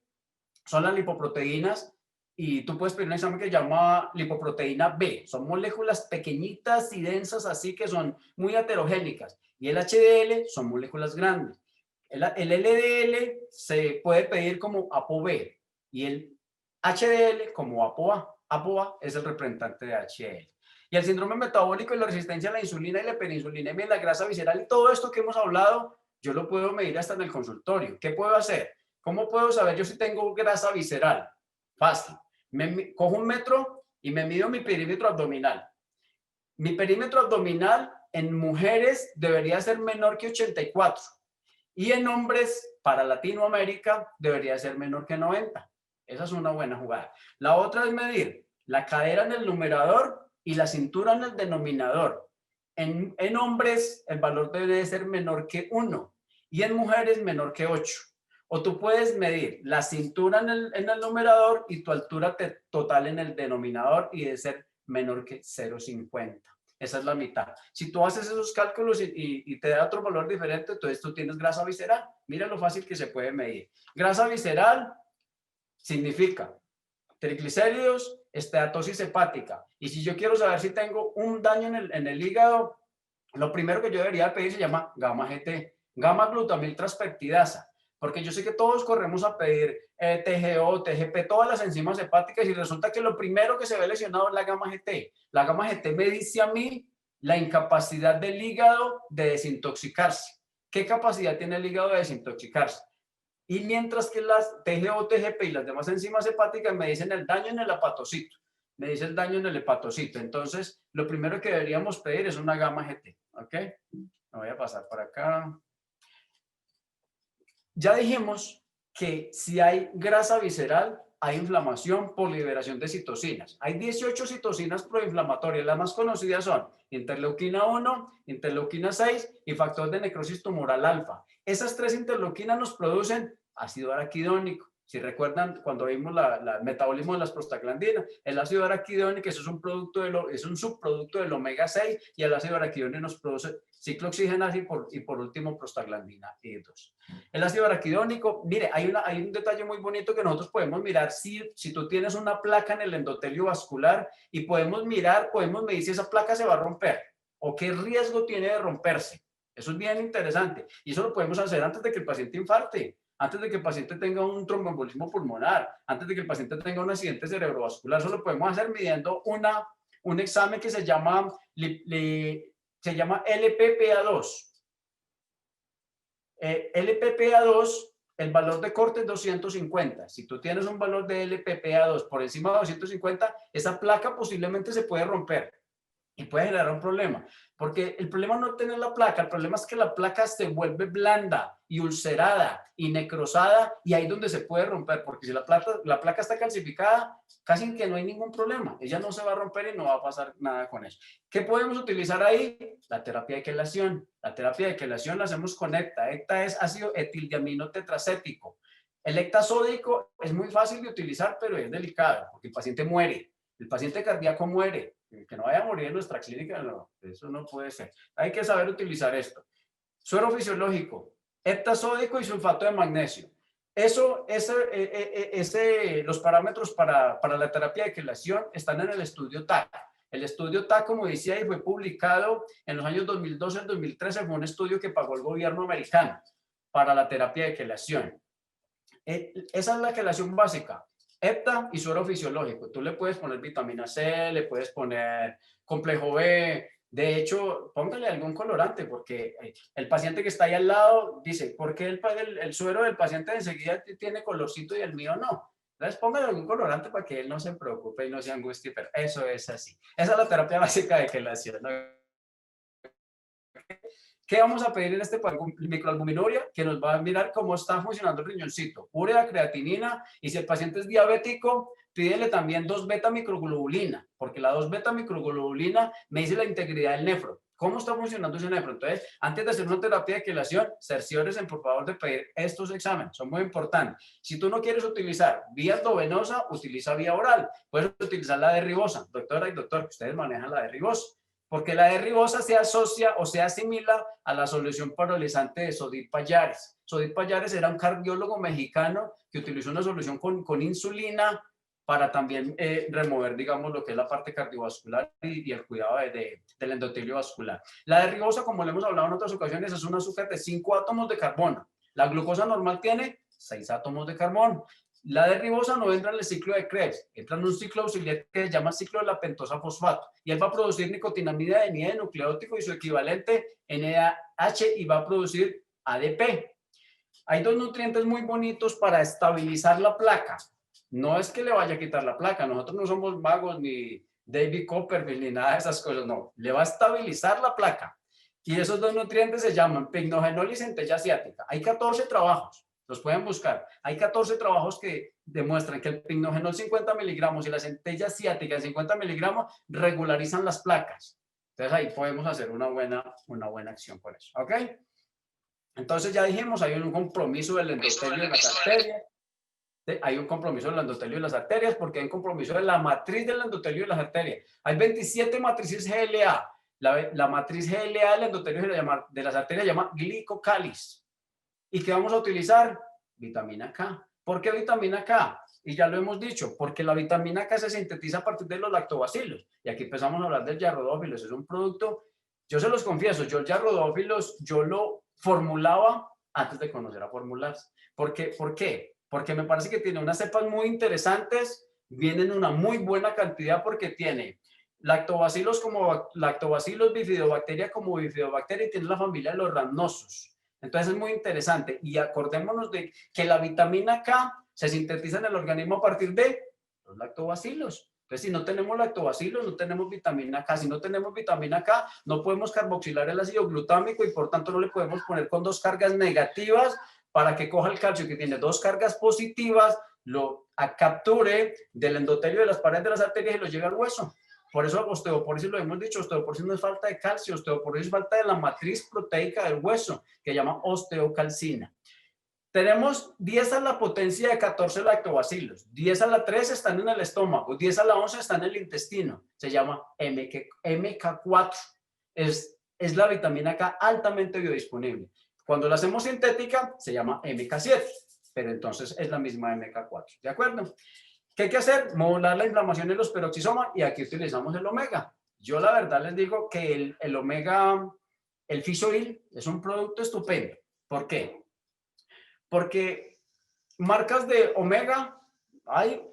son las lipoproteínas y tú puedes pedir un examen que se llama lipoproteína B. Son moléculas pequeñitas y densas así que son muy heterogénicas. Y el HDL son moléculas grandes. El LDL se puede pedir como ApoB y el HDL como ApoA. ApoA es el representante de HDL. Y el síndrome metabólico y la resistencia a la insulina y la hiperinsulinemia y la grasa visceral y todo esto que hemos hablado, yo lo puedo medir hasta en el consultorio. ¿Qué puedo hacer? ¿Cómo puedo saber yo si tengo grasa visceral? Fácil. Cojo un metro y me mido mi perímetro abdominal. Mi perímetro abdominal en mujeres debería ser menor que 84 y en hombres para Latinoamérica debería ser menor que 90. Esa es una buena jugada. La otra es medir la cadera en el numerador y la cintura en el denominador. En hombres el valor debe ser menor que 1 y en mujeres menor que 8. O tú puedes medir la cintura en el numerador y tu altura total en el denominador y debe ser menor que 0,50. Esa es la mitad. Si tú haces esos cálculos y te da otro valor diferente, entonces tú tienes grasa visceral. Mira lo fácil que se puede medir. Grasa visceral significa triglicéridos, esteatosis hepática. Y si yo quiero saber si tengo un daño en el hígado, lo primero que yo debería pedir se llama gamma GT, gamma glutamil transeptidasa. Porque yo sé que todos corremos a pedir TGO, TGP, todas las enzimas hepáticas y resulta que lo primero que se ve lesionado es la gamma GT. La gamma GT me dice a mí la incapacidad del hígado de desintoxicarse. ¿Qué capacidad tiene el hígado de desintoxicarse? Y mientras que las TGO, TGP y las demás enzimas hepáticas me dicen el daño en el hepatocito. Me dice el daño en el hepatocito. Entonces, lo primero que deberíamos pedir es una gamma GT. ¿Ok? Me voy a pasar para acá. Ya dijimos que si hay grasa visceral, hay inflamación por liberación de citocinas. Hay 18 citocinas proinflamatorias. Las más conocidas son interleuquina 1, interleuquina 6 y factor de necrosis tumoral alfa. Esas tres interleuquinas nos producen ácido araquidónico. Si recuerdan, cuando vimos el metabolismo de las prostaglandinas, el ácido araquidónico es un subproducto del omega 6 y el ácido araquidónico nos produce ciclooxigenasa y por último prostaglandina E2. El ácido araquidónico, mire, hay un detalle muy bonito que nosotros podemos mirar si tú tienes una placa en el endotelio vascular y podemos medir si esa placa se va a romper o qué riesgo tiene de romperse. Eso es bien interesante y eso lo podemos hacer antes de que el paciente infarte, antes de que el paciente tenga un tromboembolismo pulmonar, antes de que el paciente tenga un accidente cerebrovascular. Eso lo podemos hacer midiendo un examen que se llama LPPA2. LPPA2, el valor de corte es 250. Si tú tienes un valor de LPPA2 por encima de 250, esa placa posiblemente se puede romper y puede generar un problema. Porque el problema no es tener la placa, el problema es que la placa se vuelve blanda y ulcerada y necrosada y ahí es donde se puede romper. Porque si la placa está calcificada, casi que no hay ningún problema. Ella no se va a romper y no va a pasar nada con eso. ¿Qué podemos utilizar ahí? La terapia de quelación. La terapia de quelación la hacemos con ECTA. ECTA es ácido etildiamino tetracético. El ECTA sódico es muy fácil de utilizar, pero es delicado porque el paciente muere. El paciente cardíaco muere. Que no vaya a morir en nuestra clínica, no, eso no puede ser. Hay que saber utilizar esto. Suero fisiológico, heptasódico y sulfato de magnesio. Los parámetros para la terapia de quelación están en el estudio TAC. El estudio TAC, como decía, y fue publicado en los años 2012 y 2013, fue un estudio que pagó el gobierno americano para la terapia de quelación. Esa es la quelación básica. Hepta y suero fisiológico. Tú le puedes poner vitamina C, le puedes poner complejo B. De hecho, póngale algún colorante porque el paciente que está ahí al lado dice, ¿por qué el suero del paciente enseguida tiene colorcito y el mío no? Entonces, póngale algún colorante para que él no se preocupe y no se angustie, pero eso es así. Esa es la terapia básica de quelación, ¿no? ¿Qué vamos a pedir en este microalbuminuria? Que nos va a mirar cómo está funcionando el riñoncito, urea, creatinina, y si el paciente es diabético, pídele también 2-beta-microglobulina, porque la 2-beta-microglobulina me dice la integridad del nefro. ¿Cómo está funcionando ese nefro? Entonces, antes de hacer una terapia de quelación, cerciórense por favor de pedir estos exámenes, son muy importantes. Si tú no quieres utilizar vía endovenosa, utiliza vía oral. Puedes utilizar la de ribosa. Doctora y doctor, ustedes manejan la de ribosa, porque la de ribosa se asocia o se asimila a la solución paralizante de Sodip Pallares. Sodip Pallares era un cardiólogo mexicano que utilizó una solución con insulina para también remover, digamos, lo que es la parte cardiovascular y el cuidado del endotelio vascular. La de ribosa, como le hemos hablado en otras ocasiones, es un azúcar de 5 átomos de carbono. La glucosa normal tiene 6 átomos de carbono. La de ribosa no entra en el ciclo de Krebs, entra en un ciclo auxiliar que se llama ciclo de la pentosa fosfato. Y él va a producir nicotinamida de NIE nucleótico y su equivalente NAH y va a producir ADP. Hay dos nutrientes muy bonitos para estabilizar la placa. No es que le vaya a quitar la placa, nosotros no somos magos ni David Copperfield ni nada de esas cosas, no. Le va a estabilizar la placa. Y esos dos nutrientes se llaman pignogenol y centella asiática. Hay 14 trabajos. Los pueden buscar. Hay 14 trabajos que demuestran que el pignogenol 50 miligramos y la centella asiática de 50 miligramos regularizan las placas. Entonces ahí podemos hacer una buena acción por eso. ¿Ok? Entonces ya dijimos, hay un compromiso del endotelio de las arterias. Hay un compromiso del endotelio de las arterias porque hay un compromiso de la matriz del endotelio de las arterias. Hay 27 matrices GLA. La matriz GLA del endotelio de las arterias se llama glicocáliz. ¿Y qué vamos a utilizar? Vitamina K. ¿Por qué vitamina K? Y ya lo hemos dicho, porque la vitamina K se sintetiza a partir de los lactobacilos. Y aquí empezamos a hablar del Yarrodófilos. Es un producto, yo se los confieso, yo el Yarrodófilos, yo lo formulaba antes de conocer a formularse. ¿Por qué? Porque me parece que tiene unas cepas muy interesantes, vienen una muy buena cantidad porque tiene lactobacilos como lactobacilos, bifidobacteria como bifidobacteria y tiene la familia de los rhamnosus. Entonces es muy interesante y acordémonos de que la vitamina K se sintetiza en el organismo a partir de los lactobacilos. Entonces, si no tenemos lactobacilos, no tenemos vitamina K. Si no tenemos vitamina K, no podemos carboxilar el ácido glutámico y por tanto no le podemos poner con dos cargas negativas para que coja el calcio que tiene dos cargas positivas, lo capture del endotelio de las paredes de las arterias y lo lleve al hueso. Por eso osteoporosis, lo hemos dicho, osteoporosis no es falta de calcio, osteoporosis es falta de la matriz proteica del hueso, que se llama osteocalcina. Tenemos 10 a la potencia de 14 lactobacilos, 10 a la 3 están en el estómago, 10 a la 11 están en el intestino, se llama MK4, es la vitamina K altamente biodisponible. Cuando la hacemos sintética se llama MK7, pero entonces es la misma MK4, ¿de acuerdo? ¿Qué hay que hacer? Modular la inflamación en los peroxisomas y aquí utilizamos el omega. Yo la verdad les digo que el omega, el fish oil es un producto estupendo. ¿Por qué? Porque marcas de omega, hay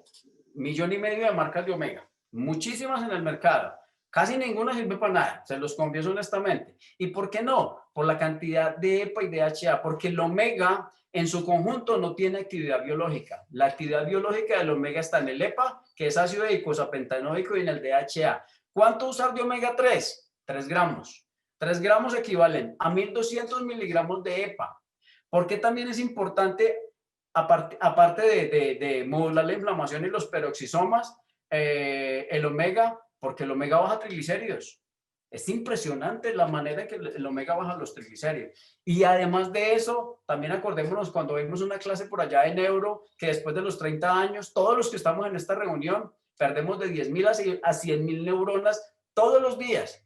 1,5 millones de marcas de omega, muchísimas en el mercado. Casi ninguna sirve para nada, se los confieso honestamente. ¿Y por qué no? Por la cantidad de EPA y DHA, porque el omega en su conjunto no tiene actividad biológica. La actividad biológica del omega está en el EPA, que es ácido eicosapentaenoico, y en el DHA. ¿Cuánto usar de omega 3? 3 gramos. 3 gramos equivalen a 1,200 miligramos de EPA. ¿Por qué también es importante, aparte de modular la inflamación y los peroxisomas, el omega? Porque el omega baja triglicéridos. Es impresionante la manera en que el omega baja los triglicéridos. Y además de eso, también acordémonos cuando vimos una clase por allá de neuro, que después de los 30 años, todos los que estamos en esta reunión, perdemos de 10.000 a 100.000 neuronas todos los días,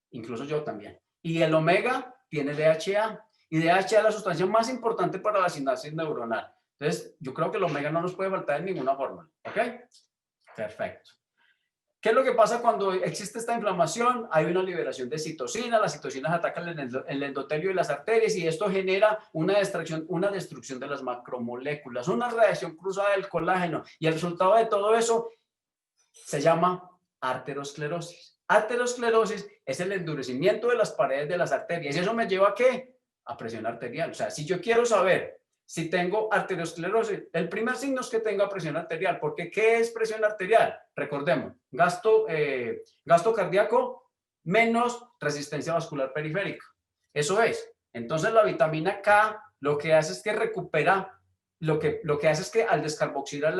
incluso yo también. Y el omega tiene DHA, y DHA es la sustancia más importante para la sinapsis neuronal. Entonces, yo creo que el omega no nos puede faltar en ninguna forma, ¿ok? Perfecto. ¿Qué es lo que pasa cuando existe esta inflamación? Hay una liberación de citocina, las citocinas atacan el endotelio de las arterias y esto genera una destrucción de las macromoléculas, una reacción cruzada del colágeno y el resultado de todo eso se llama arteriosclerosis. Arteriosclerosis es el endurecimiento de las paredes de las arterias y eso me lleva ¿a qué? A presión arterial. O sea, si yo quiero saber si tengo arteriosclerosis, el primer signo es que tenga presión arterial, porque ¿qué es presión arterial? Recordemos, gasto cardíaco menos resistencia vascular periférica. Eso es. Entonces la vitamina K lo que hace es que recupera lo que hace es que al descarboxilar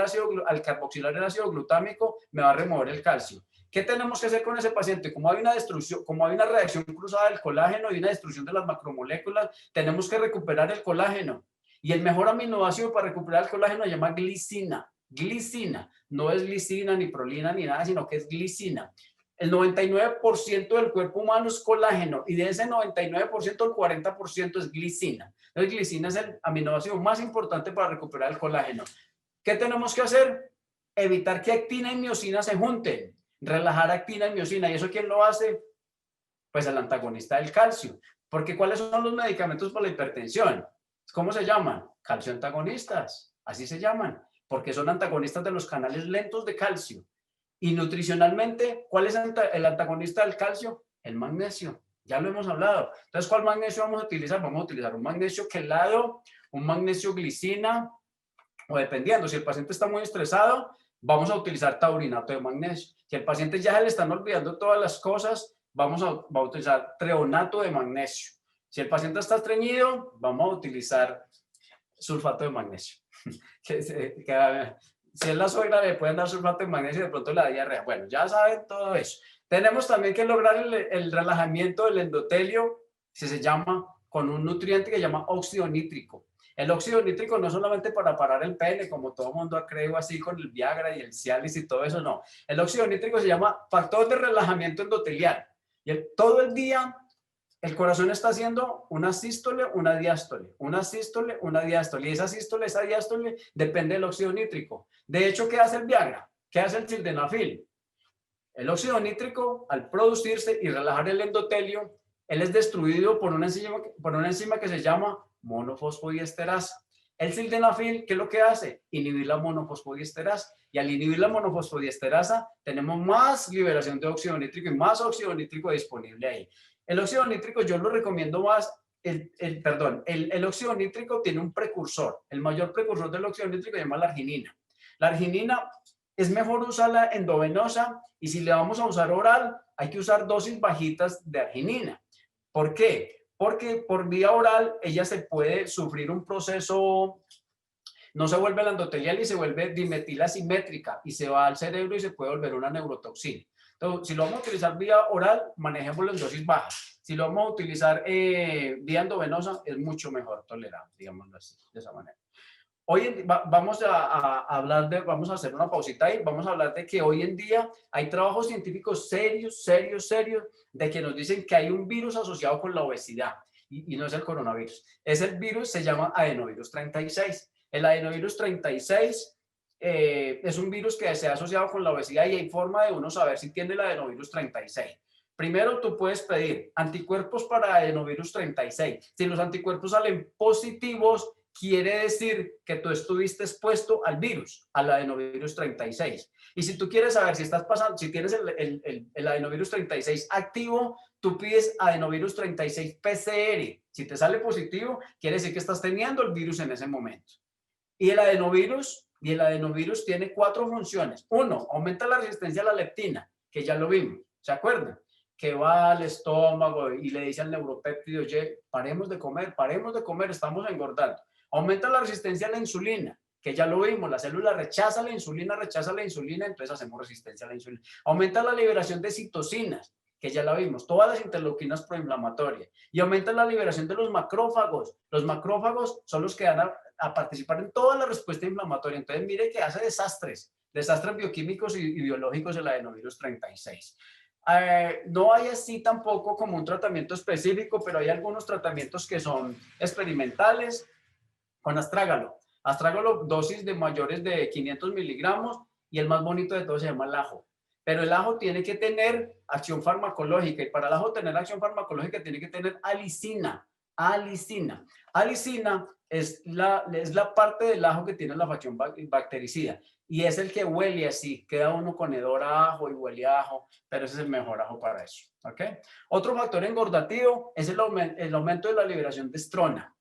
al carboxilar el ácido glutámico me va a remover el calcio. ¿Qué tenemos que hacer con ese paciente? Como hay una destrucción, como hay una reacción cruzada del colágeno y una destrucción de las macromoléculas, tenemos que recuperar el colágeno. Y el mejor aminoácido para recuperar el colágeno se llama glicina. Glicina. No es glicina, ni prolina, ni nada, sino que es glicina. El 99% del cuerpo humano es colágeno y de ese 99% el 40% es glicina. Entonces, glicina es el aminoácido más importante para recuperar el colágeno. ¿Qué tenemos que hacer? Evitar que actina y miosina se junten. Relajar actina y miosina. ¿Y eso quién lo hace? Pues el antagonista del calcio. Porque ¿cuáles son los medicamentos para la hipertensión? ¿Cómo se llaman? Calcio antagonistas. Así se llaman. Porque son antagonistas de los canales lentos de calcio. Y nutricionalmente, ¿cuál es el antagonista del calcio? El magnesio. Ya lo hemos hablado. Entonces, ¿cuál magnesio vamos a utilizar? Vamos a utilizar un magnesio quelado, un magnesio glicina, o dependiendo, si el paciente está muy estresado, vamos a utilizar taurinato de magnesio. Si el paciente ya se le están olvidando todas las cosas, vamos a utilizar treonato de magnesio. Si el paciente está estreñido, vamos a utilizar sulfato de magnesio. Si es la suegra, le pueden dar sulfato de magnesio y de pronto la diarrea. Bueno, ya saben todo eso. Tenemos también que lograr el relajamiento del endotelio, que se llama con un nutriente que se llama óxido nítrico. El óxido nítrico no solamente para parar el pene, como todo el mundo cree así con el Viagra y el Cialis y todo eso, no. El óxido nítrico se llama factor de relajamiento endotelial. Y todo el día el corazón está haciendo una sístole, una diástole, una sístole, una diástole. Y esa sístole, esa diástole depende del óxido nítrico. De hecho, ¿qué hace el Viagra? ¿Qué hace el sildenafil? El óxido nítrico, al producirse y relajar el endotelio, él es destruido por una enzima que se llama monofosfodiesterasa. El sildenafil, ¿qué es lo que hace? Inhibir la monofosfodiesterasa. Y al inhibir la monofosfodiesterasa, tenemos más liberación de óxido nítrico y más óxido nítrico disponible ahí. El óxido nítrico yo lo recomiendo más, el óxido nítrico tiene un precursor. El mayor precursor del óxido nítrico se llama la arginina. La arginina es mejor usarla endovenosa y si le vamos a usar oral, hay que usar dosis bajitas de arginina. ¿Por qué? Porque por vía oral ella se puede sufrir un proceso, no se vuelve la endotelial y se vuelve dimetilasimétrica y se va al cerebro y se puede volver una neurotoxina. Entonces, si lo vamos a utilizar vía oral, manejémoslo en dosis bajas. Si lo vamos a utilizar vía endovenosa, es mucho mejor tolerable, digámoslo así, de esa manera. Hoy vamos vamos a hacer una pausita ahí, vamos a hablar de que hoy en día hay trabajos científicos serios, de que nos dicen que hay un virus asociado con la obesidad y no es el coronavirus. Es el virus, se llama adenovirus 36. El adenovirus 36 es un virus que se ha asociado con la obesidad y hay forma de uno saber si tiene el adenovirus 36. Primero, tú puedes pedir anticuerpos para adenovirus 36. Si los anticuerpos salen positivos, quiere decir que tú estuviste expuesto al virus, al adenovirus 36. Y si tú quieres saber si estás pasando, si tienes el adenovirus 36 activo, tú pides adenovirus 36 PCR. Si te sale positivo, quiere decir que estás teniendo el virus en ese momento. Y el adenovirus tiene 4 funciones. 1, aumenta la resistencia a la leptina, que ya lo vimos, ¿se acuerdan? Que va al estómago y le dice al neuropéptido, oye, paremos de comer, estamos engordando. Aumenta la resistencia a la insulina, que ya lo vimos, la célula rechaza la insulina, entonces hacemos resistencia a la insulina. Aumenta la liberación de citocinas, que ya la vimos, todas las interleuquinas proinflamatorias. Y aumenta la liberación de los macrófagos. Los macrófagos son los que van a participar en toda la respuesta inflamatoria. Entonces, mire que hace desastres bioquímicos y biológicos el adenovirus 36. No hay así tampoco como un tratamiento específico, pero hay algunos tratamientos que son experimentales con astrágalo. Astrágalo, dosis de mayores de 500 miligramos y el más bonito de todos se llama el ajo. Pero el ajo tiene que tener acción farmacológica y para el ajo tener acción farmacológica tiene que tener alicina. Alicina es la parte del ajo que tiene la facción bactericida y es el que huele así, queda uno con hedor a ajo y huele a ajo, pero ese es el mejor ajo para eso, ¿ok? Otro factor engordativo es el aumento de la liberación de estrona.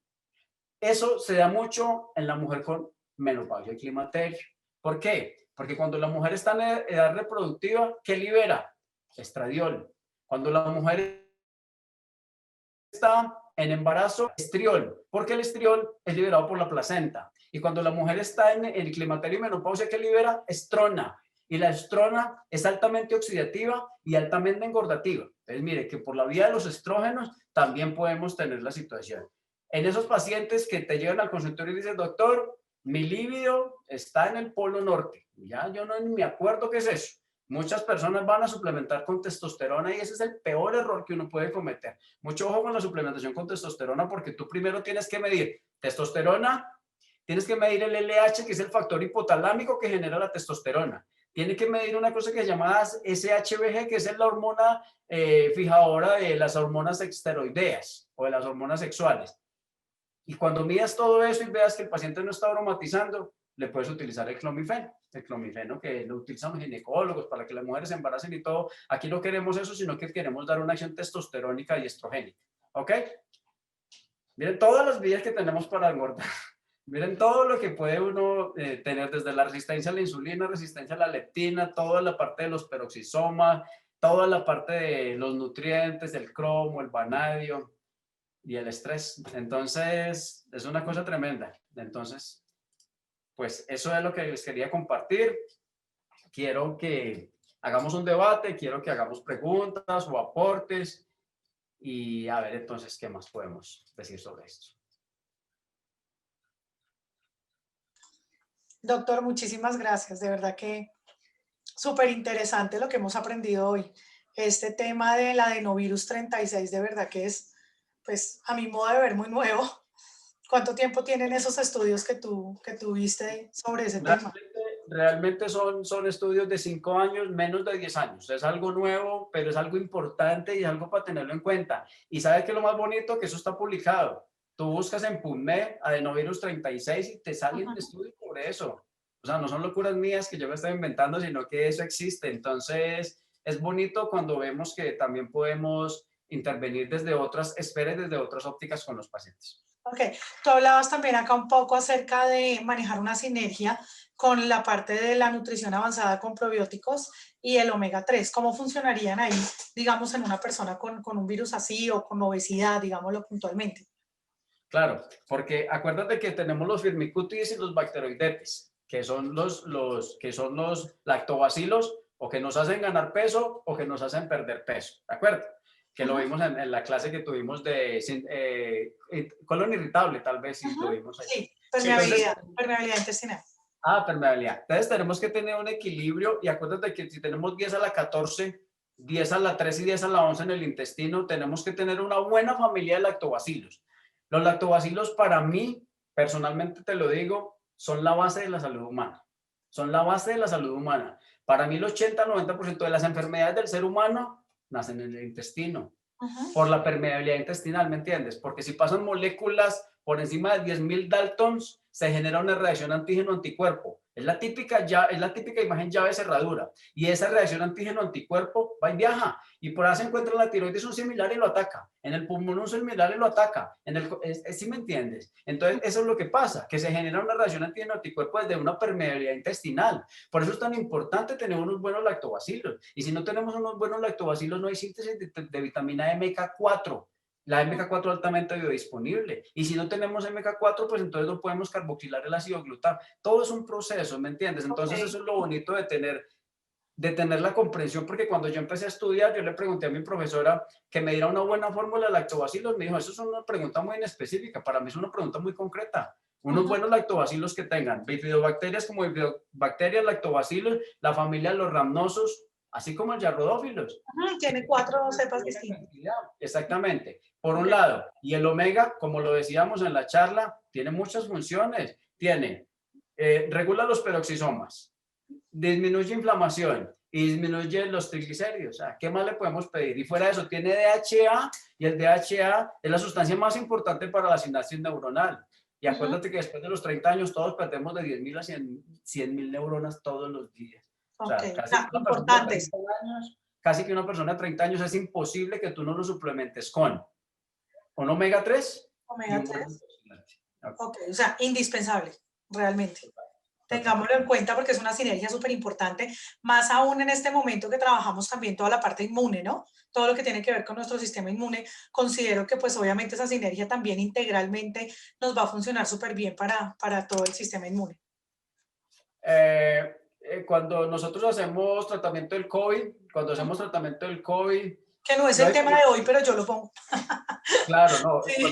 Eso se da mucho en la mujer con menopausia y climaterio. ¿Por qué? Porque cuando la mujer está en edad reproductiva, ¿qué libera? Estradiol. Cuando la mujer está en embarazo estriol, porque el estriol es liberado por la placenta. Y cuando la mujer está en el climaterio y menopausia, ¿qué libera? Estrona. Y la estrona es altamente oxidativa y altamente engordativa. Entonces, mire que por la vía de los estrógenos también podemos tener la situación. En esos pacientes que te llevan al consultorio y dicen, doctor, mi líbido está en el polo norte. Ya yo no ni me acuerdo qué es eso. Muchas personas van a suplementar con testosterona y ese es el peor error que uno puede cometer. Mucho ojo con la suplementación con testosterona porque tú primero tienes que medir testosterona, tienes que medir el LH, que es el factor hipotalámico que genera la testosterona. Tiene que medir una cosa que se llama SHBG, que es la hormona fijadora de las hormonas esteroideas o de las hormonas sexuales. Y cuando midas todo eso y veas que el paciente no está aromatizando, le puedes utilizar el clomifeno que lo utilizan los ginecólogos para que las mujeres se embaracen y todo. Aquí no queremos eso, sino que queremos dar una acción testosterónica y estrogénica. ¿Ok? Miren todas las vías que tenemos para engordar. Miren todo lo que puede uno tener, desde la resistencia a la insulina, resistencia a la leptina, toda la parte de los peroxisomas, toda la parte de los nutrientes, el cromo, el vanadio y el estrés. Entonces, es una cosa tremenda. Entonces, pues eso es lo que les quería compartir. Quiero que hagamos un debate, quiero que hagamos preguntas o aportes y a ver entonces qué más podemos decir sobre esto. Doctor, muchísimas gracias. De verdad que súper interesante lo que hemos aprendido hoy. Este tema de la adenovirus 36, de verdad que es, pues, a mi modo de ver, muy nuevo. ¿Cuánto tiempo tienen esos estudios que tú viste sobre ese tema? Realmente son estudios de 5 años, menos de 10 años. Es algo nuevo, pero es algo importante y es algo para tenerlo en cuenta. Y ¿sabes qué es lo más bonito? Que eso está publicado. Tú buscas en PubMed adenovirus 36 y te salen estudios sobre eso. O sea, no son locuras mías que yo me estoy inventando, sino que eso existe. Entonces, es bonito cuando vemos que también podemos intervenir desde otras esferas, desde otras ópticas con los pacientes. Ok, tú hablabas también acá un poco acerca de manejar una sinergia con la parte de la nutrición avanzada con probióticos y el omega 3. ¿Cómo funcionarían ahí, digamos, en una persona con un virus así o con obesidad, digámoslo puntualmente? Claro, porque acuérdate que tenemos los firmicutes y los bacteroidetes, que son los lactobacilos o que nos hacen ganar peso o que nos hacen perder peso, ¿de acuerdo? Que lo vimos en la clase que tuvimos de colon irritable, tal vez, si lo vimos ahí. Sí, permeabilidad, permeabilidad intestinal. Permeabilidad. Entonces tenemos que tener un equilibrio y acuérdate que si tenemos 10 a la 14, 10 a la 3 y 10 a la 11 en el intestino, tenemos que tener una buena familia de lactobacilos. Los lactobacilos para mí, personalmente te lo digo, son la base de la salud humana. Son la base de la salud humana. Para mí el 80-90% de las enfermedades del ser humano nacen en el intestino. Por la permeabilidad intestinal, ¿me entiendes? Porque si pasan moléculas por encima de 10.000 Daltons, se genera una reacción antígeno-anticuerpo. Es la típica imagen llave cerradura. Y esa reacción antígeno-anticuerpo va y viaja. Y por ahí se encuentra en la tiroides un similar y lo ataca. En el pulmón un similar y lo ataca. ¿Sí me entiendes? Entonces, eso es lo que pasa, que se genera una reacción antígeno-anticuerpo desde una permeabilidad intestinal. Por eso es tan importante tener unos buenos lactobacilos. Y si no tenemos unos buenos lactobacilos, no hay síntesis de vitamina MK4. La MK4 altamente biodisponible. Y si no tenemos MK4, pues entonces no podemos carboxilar el ácido glután. Todo es un proceso, ¿me entiendes? Entonces eso es lo bonito de tener la comprensión, porque cuando yo empecé a estudiar, yo le pregunté a mi profesora que me diera una buena fórmula de lactobacilos. Me dijo, eso es una pregunta muy inespecífica. Para mí es una pregunta muy concreta. Unos buenos lactobacilos que tengan bifidobacterias como bifidobacterias, lactobacilos, la familia de los rhamnosus, así como el Yarrodófilos. Tiene 4 cepas distintas. Exactamente. Por un lado, y el omega, como lo decíamos en la charla, tiene muchas funciones. Regula los peroxisomas, disminuye inflamación y disminuye los triglicéridos. O sea, ¿qué más le podemos pedir? Y fuera de eso, tiene DHA, y el DHA es la sustancia más importante para la sinapsis neuronal. Y acuérdate que después de los 30 años todos perdemos de 10.000 a 100.000 neuronas todos los días. O sea, casi que una persona de 30 años es imposible que tú no lo suplementes con un omega 3. Omega 3. Ok, o sea, indispensable, realmente. Tengámoslo en cuenta porque es una sinergia súper importante, más aún en este momento que trabajamos también toda la parte inmune, ¿no? Todo lo que tiene que ver con nuestro sistema inmune, considero que pues obviamente esa sinergia también integralmente nos va a funcionar súper bien para todo el sistema inmune. Cuando nosotros hacemos tratamiento del COVID, Que no es el tema de lógicamente, hoy, pero yo lo pongo. claro, no, Sí,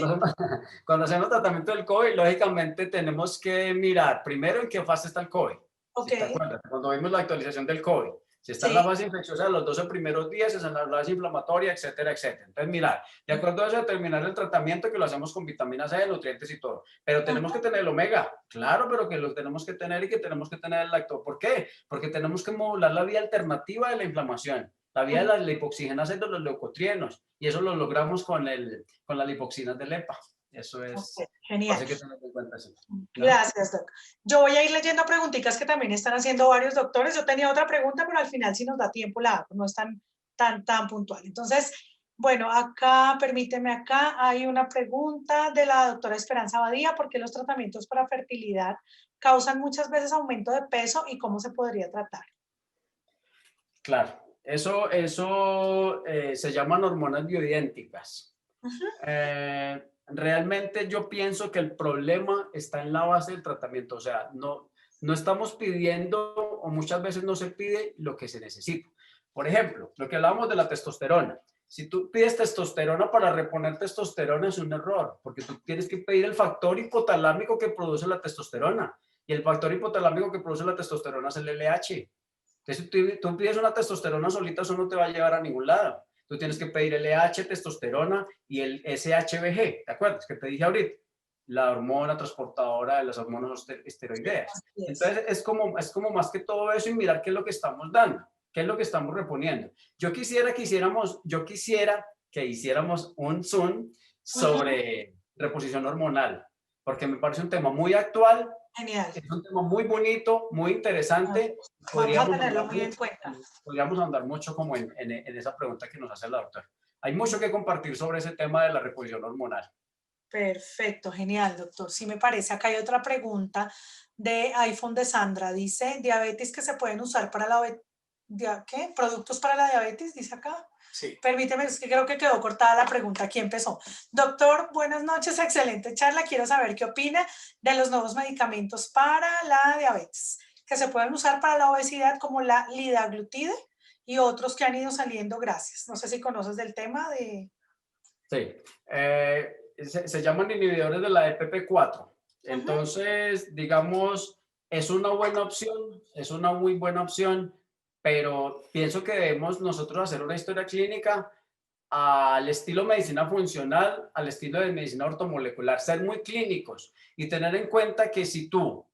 cuando hacemos tratamiento del COVID, lógicamente tenemos que mirar primero en qué fase está el COVID. ok, Si te acuerdas, cuando vimos la actualización del COVID, si está en la sí. fase infecciosa los 12 primeros días, es en la fase inflamatoria, etcétera, etcétera. Entonces, mirar, de acuerdo a eso, determinar el tratamiento que lo hacemos con vitamina C, nutrientes y todo. Pero tenemos que tener el omega, claro, pero que lo tenemos que tener y que tenemos que tener el lacto. ¿Por qué? Porque tenemos que modular la vía alternativa de la inflamación, la vía de la lipoxigenasa y de los leucotrienos. Y eso lo logramos con las lipoxinas del EPA. Eso es, Ok, genial. así que tener en cuenta eso, ¿no? Gracias, doc. Yo voy a ir leyendo preguntitas que también están haciendo varios doctores. Yo tenía otra pregunta, pero al final si nos da tiempo la hago, no es tan puntual. Entonces, bueno, acá, permíteme, acá hay una pregunta de la doctora Esperanza Badía, ¿por qué los tratamientos para fertilidad causan muchas veces aumento de peso y cómo se podría tratar? Claro, eso se llaman hormonas bioidénticas. Ujú, Realmente yo pienso que el problema está en la base del tratamiento, o sea, no estamos pidiendo o muchas veces no se pide lo que se necesita. Por ejemplo, lo que hablábamos de la testosterona. Si tú pides testosterona para reponer testosterona es un error, porque tú tienes que pedir el factor hipotalámico que produce la testosterona. Y el factor hipotalámico que produce la testosterona es el LH. Entonces, si tú pides una testosterona solita, eso no te va a llevar a ningún lado. Tú tienes que pedir LH, testosterona y el SHBG, ¿te acuerdas? Que te dije ahorita, la hormona transportadora de las hormonas esteroideas. así es. Entonces, es como más que todo eso y mirar qué es lo que estamos dando, qué es lo que estamos reponiendo. Yo quisiera que hiciéramos un Zoom Ujú, sobre reposición hormonal, porque me parece un tema muy actual, genial. es un tema muy bonito, muy interesante. Vamos a Podríamos tenerlo andar muy en mucho, cuenta. podríamos andar mucho como en esa pregunta que nos hace la doctora. Hay mucho que compartir sobre ese tema de la reposición hormonal. Perfecto, genial, doctor. Sí me parece. Acá hay otra pregunta de iPhone de Sandra. Dice, diabetes que se pueden usar para ¿qué? ¿Productos para la diabetes? Dice acá. Sí. Permíteme, es que creo que quedó cortada la pregunta. Aquí empezó. Doctor, buenas noches, excelente charla. Quiero saber qué opina de los nuevos medicamentos para la diabetes que se pueden usar para la obesidad como la lidaglutide y otros que han ido saliendo. Gracias. No sé si conoces del tema de... Sí. Se llaman inhibidores de la EPP4. Ujú, Entonces, digamos, es una buena opción, es una muy buena opción, pero pienso que debemos nosotros hacer una historia clínica al estilo medicina funcional, al estilo de medicina ortomolecular, ser muy clínicos y tener en cuenta que si tú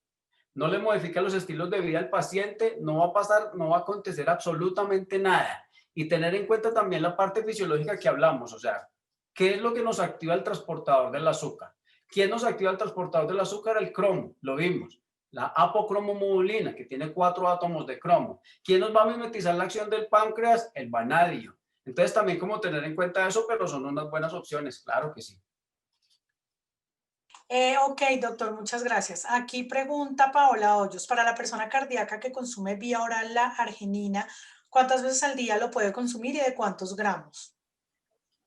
no le modificas los estilos de vida al paciente, no va a pasar, no va a acontecer absolutamente nada. Y tener en cuenta también la parte fisiológica que hablamos, o sea, ¿qué es lo que nos activa el transportador del azúcar? ¿Quién nos activa el transportador del azúcar? El cromo, lo vimos. La apocromomodulina, que tiene 4 átomos de cromo. ¿Quién nos va a mimetizar la acción del páncreas? El vanadio. Entonces también como tener en cuenta eso, pero son unas buenas opciones, claro que sí. Ok, doctor, muchas gracias. Aquí pregunta Paola Hoyos, para la persona cardíaca que consume vía oral la arginina, ¿cuántas veces al día lo puede consumir y de cuántos gramos?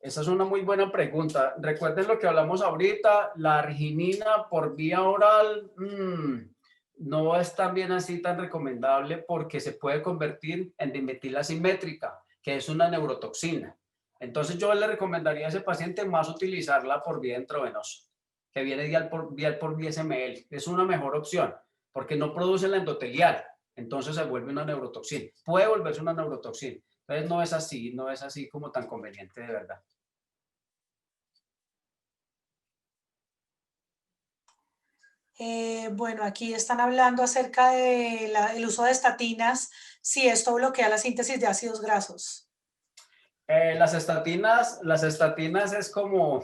Esa es una muy buena pregunta. Recuerden lo que hablamos ahorita, la arginina por vía oral no es también así tan recomendable porque se puede convertir en dimetila simétrica, que es una neurotoxina. Entonces yo le recomendaría a ese paciente más utilizarla por vía intravenosa, que viene vial por 10 ml. Es una mejor opción porque no produce la endotelial, entonces se vuelve una neurotoxina. Puede volverse una neurotoxina. Entonces no es así como tan conveniente de verdad. Bueno, aquí están hablando acerca del uso de estatinas, si esto bloquea la síntesis de ácidos grasos. Las estatinas es como,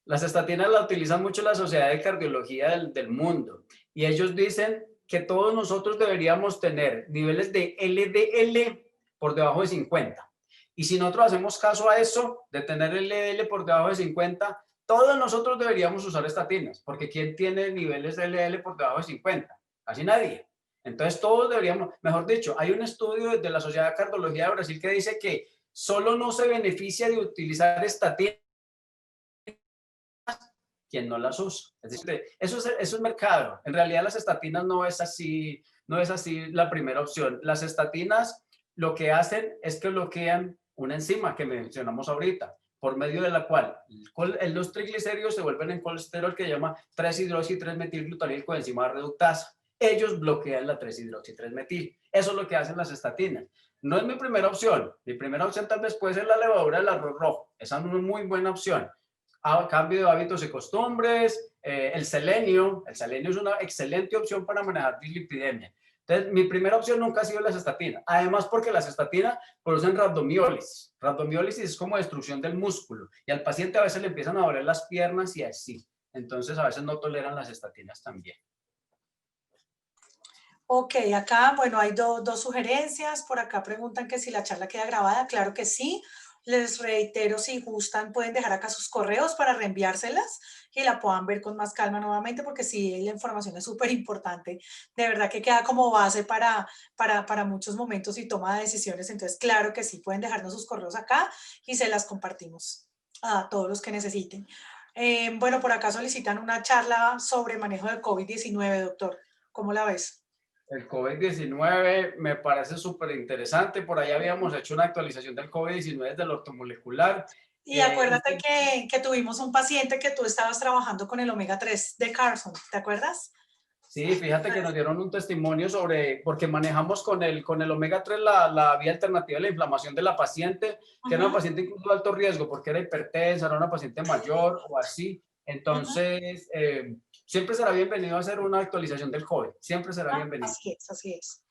las estatinas la utilizan mucho la Sociedad de Cardiología del mundo y ellos dicen que todos nosotros deberíamos tener niveles de LDL por debajo de 50. Y si nosotros hacemos caso a eso, de tener LDL por debajo de 50, todos nosotros deberíamos usar estatinas, porque ¿quién tiene niveles de LDL por debajo de 50? Casi nadie. Entonces todos deberíamos, mejor dicho, hay un estudio de la Sociedad de Cardiología de Brasil que dice que solo no se beneficia de utilizar estatinas quien no las usa. Es decir, eso es mercado. En realidad las estatinas no es así la primera opción. Las estatinas lo que hacen es que bloquean una enzima que mencionamos ahorita, por medio de la cual los triglicéridos se vuelven en colesterol que se llama 3-hidroxi-3-metilglutanil coenzima reductasa. Ellos bloquean la 3-hidroxi-3-metil. Eso es lo que hacen las estatinas. No es mi primera opción. Mi primera opción tal vez puede ser la levadura del arroz rojo. Esa es una muy buena opción. A cambio de hábitos y costumbres, el selenio es una excelente opción para manejar dislipidemia. Entonces, mi primera opción nunca ha sido las estatinas. Además, porque las estatinas producen rabdomiólisis. Rabdomiólisis es como destrucción del músculo. Y al paciente a veces le empiezan a doler las piernas y así. Entonces, a veces no toleran las estatinas también. Ok, acá, bueno, hay dos sugerencias. Por acá preguntan que si la charla queda grabada. Claro que sí. Les reitero, si gustan, pueden dejar acá sus correos para reenviárselas y la puedan ver con más calma nuevamente, porque sí, la información es súper importante. De verdad que queda como base para muchos momentos y toma de decisiones. Entonces, claro que sí, pueden dejarnos sus correos acá y se las compartimos a todos los que necesiten. Bueno, por acá solicitan una charla sobre manejo de COVID-19, doctor. ¿Cómo la ves? El COVID-19 me parece súper interesante. Por ahí habíamos hecho una actualización del COVID-19 del ortomolecular. Y acuérdate que tuvimos un paciente que tú estabas trabajando con el omega 3 de Carson, ¿te acuerdas? Sí, fíjate que nos dieron un testimonio porque manejamos con el omega 3 la vía alternativa de la inflamación de la paciente, que era una paciente incluso de alto riesgo porque era hipertensa, era una paciente mayor o así. Entonces, siempre será bienvenido a hacer una actualización del COVID, siempre será bienvenido. Así es, así es.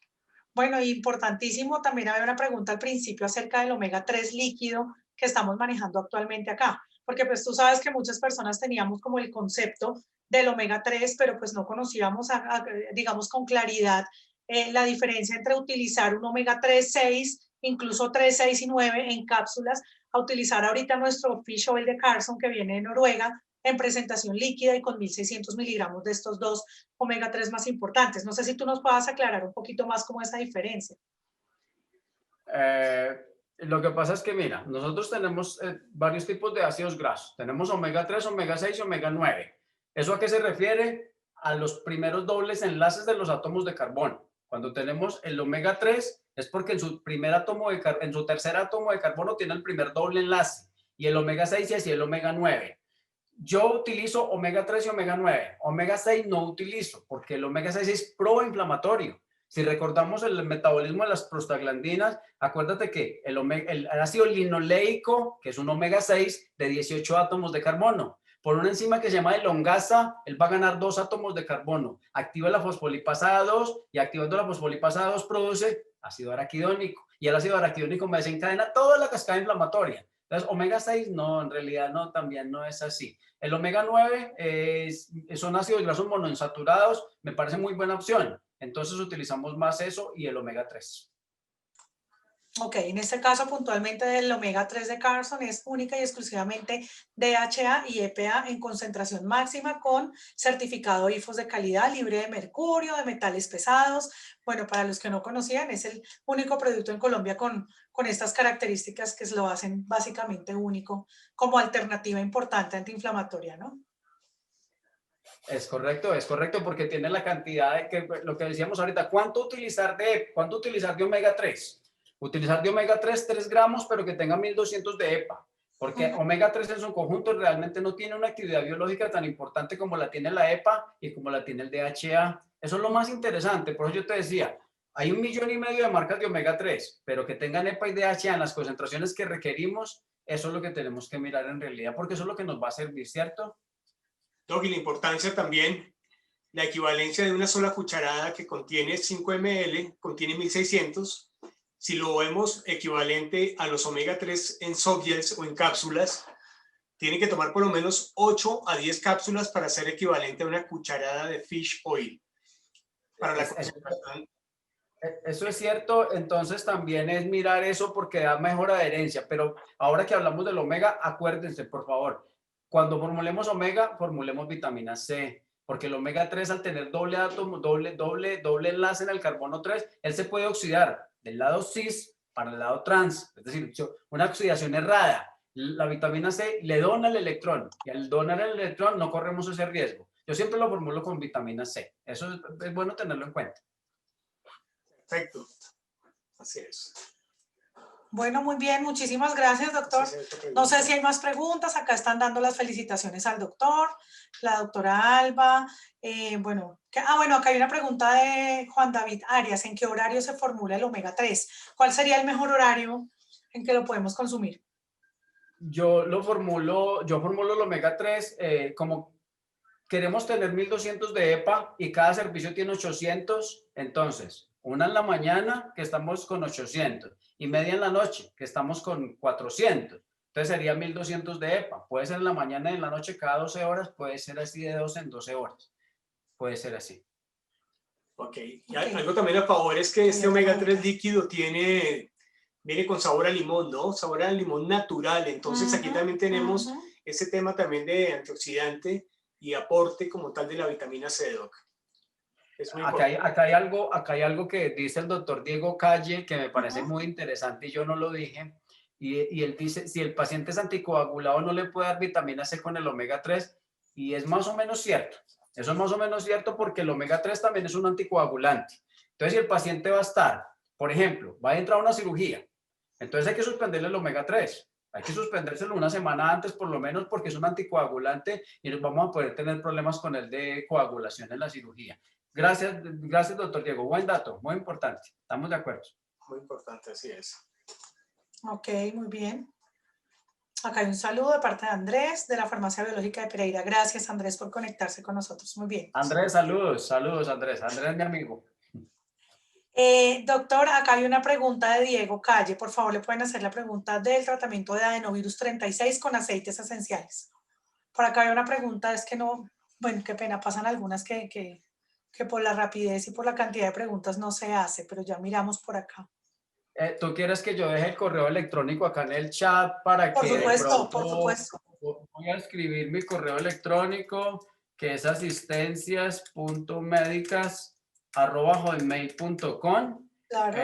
Bueno, importantísimo, también había una pregunta al principio acerca del omega 3 líquido que estamos manejando actualmente acá, porque pues tú sabes que muchas personas teníamos como el concepto del omega 3, pero pues no conocíamos, digamos, con claridad la diferencia entre utilizar un omega 3, 6, incluso 3, 6 y 9 en cápsulas, a utilizar ahorita nuestro fish oil de Carson que viene de Noruega en presentación líquida y con 1.600 miligramos de estos dos omega 3 más importantes. No sé si tú nos puedas aclarar un poquito más cómo es esa diferencia. Lo que pasa es que, mira, nosotros tenemos varios tipos de ácidos grasos. Tenemos omega 3, omega 6 y omega 9. ¿Eso a qué se refiere? A los primeros dobles enlaces de los átomos de carbono. Cuando tenemos el omega 3 es porque en su tercer átomo de carbono tiene el primer doble enlace. Y el omega 6 y así el omega 9. Yo utilizo omega 3 y omega 9. Omega 6 no utilizo porque el omega 6 es proinflamatorio. Si recordamos el metabolismo de las prostaglandinas, acuérdate que el ácido linoleico, que es un omega 6 de 18 átomos de carbono, por una enzima que se llama elongasa, él va a ganar 2 átomos de carbono. Activa la fosfolipasa 2 y activando la fosfolipasa 2 produce ácido araquidónico. Y el ácido araquidónico me desencadena toda la cascada inflamatoria. Entonces, omega 6 no, en realidad no, también no es así. El omega 9 son ácidos grasos monoinsaturados, me parece muy buena opción. Entonces utilizamos más eso y el omega 3. Ok, en este caso puntualmente el omega 3 de Carson es única y exclusivamente DHA y EPA en concentración máxima con certificado IFOS de calidad, libre de mercurio, de metales pesados. Bueno, para los que no conocían, es el único producto en Colombia con estas características que lo hacen básicamente único como alternativa importante antiinflamatoria, ¿no? Es correcto porque tiene la cantidad lo que decíamos ahorita, ¿cuánto utilizar de omega 3? Utilizar de omega 3, 3 gramos, pero que tenga 1200 de EPA, porque omega 3 en su conjunto realmente no tiene una actividad biológica tan importante como la tiene la EPA y como la tiene el DHA. Eso es lo más interesante, por eso yo te decía, hay 1,5 millones de marcas de omega 3, pero que tengan EPA y DHA en las concentraciones que requerimos, eso es lo que tenemos que mirar en realidad, porque eso es lo que nos va a servir, ¿cierto? Doc, y la importancia también, la equivalencia de una sola cucharada que contiene 5 ml, contiene 1.600. Si lo vemos equivalente a los omega 3 en softgels o en cápsulas, tiene que tomar por lo menos 8 a 10 cápsulas para ser equivalente a una cucharada de fish oil. Para la concentración. Eso es cierto, entonces también es mirar eso porque da mejor adherencia, pero ahora que hablamos del omega, acuérdense, por favor, cuando formulemos omega, formulemos vitamina C, porque el omega 3 al tener doble átomo, doble enlace en el carbono 3, él se puede oxidar del lado cis para el lado trans, es decir, una oxidación errada. La vitamina C le dona el electrón y al donar el electrón no corremos ese riesgo. Yo siempre lo formulo con vitamina C. Eso es bueno tenerlo en cuenta. Perfecto. Así es. Bueno, muy bien, muchísimas gracias, doctor. No sé si hay más preguntas, acá están dando las felicitaciones al doctor, la doctora Alba. Bueno, acá hay una pregunta de Juan David Arias, ¿en qué horario se formula el omega 3? ¿Cuál sería el mejor horario en que lo podemos consumir? Yo formulo el omega 3 como queremos tener 1200 de EPA y cada servicio tiene 800, entonces, una en la mañana que estamos con 800 y media en la noche que estamos con 400. Entonces sería 1200 de EPA. Puede ser en la mañana y en la noche cada 12 horas, puede ser así de 12 en 12 horas. Puede ser así. Ok. Y algo también a favor es que este omega 3 líquido viene con sabor a limón, ¿no? Sabor a limón natural. Entonces aquí también tenemos ese tema también de antioxidante y aporte como tal de la vitamina C, Doc. Es muy importante. Acá hay algo que dice el doctor Diego Calle que me parece muy interesante y yo no lo dije. Y él dice, si el paciente es anticoagulado no le puede dar vitamina C con el omega 3 y es más o menos cierto. Eso es más o menos cierto porque el omega 3 también es un anticoagulante. Entonces, si el paciente va a estar, por ejemplo, va a entrar a una cirugía, entonces hay que suspenderle el omega 3. Hay que suspendérselo una semana antes por lo menos porque es un anticoagulante y nos vamos a poder tener problemas con el de coagulación en la cirugía. Gracias, doctor Diego. Buen dato, muy importante. Estamos de acuerdo. Muy importante, así es. Ok, muy bien. Acá hay un saludo de parte de Andrés, de la Farmacia Biológica de Pereira. Gracias, Andrés, por conectarse con nosotros. Muy bien. Andrés, saludos, Andrés. Andrés es mi amigo. Doctor, acá hay una pregunta de Diego Calle. Por favor, le pueden hacer la pregunta del tratamiento de adenovirus 36 con aceites esenciales. Por acá hay una pregunta, es que no, bueno, qué pena, pasan algunas que por la rapidez y por la cantidad de preguntas no se hace, pero ya miramos por acá. ¿Tú quieres que yo deje el correo electrónico acá en el chat para Por que supuesto, de pronto por supuesto. voy a escribir mi correo electrónico que es asistencias.medicas@hotmail.com? Claro.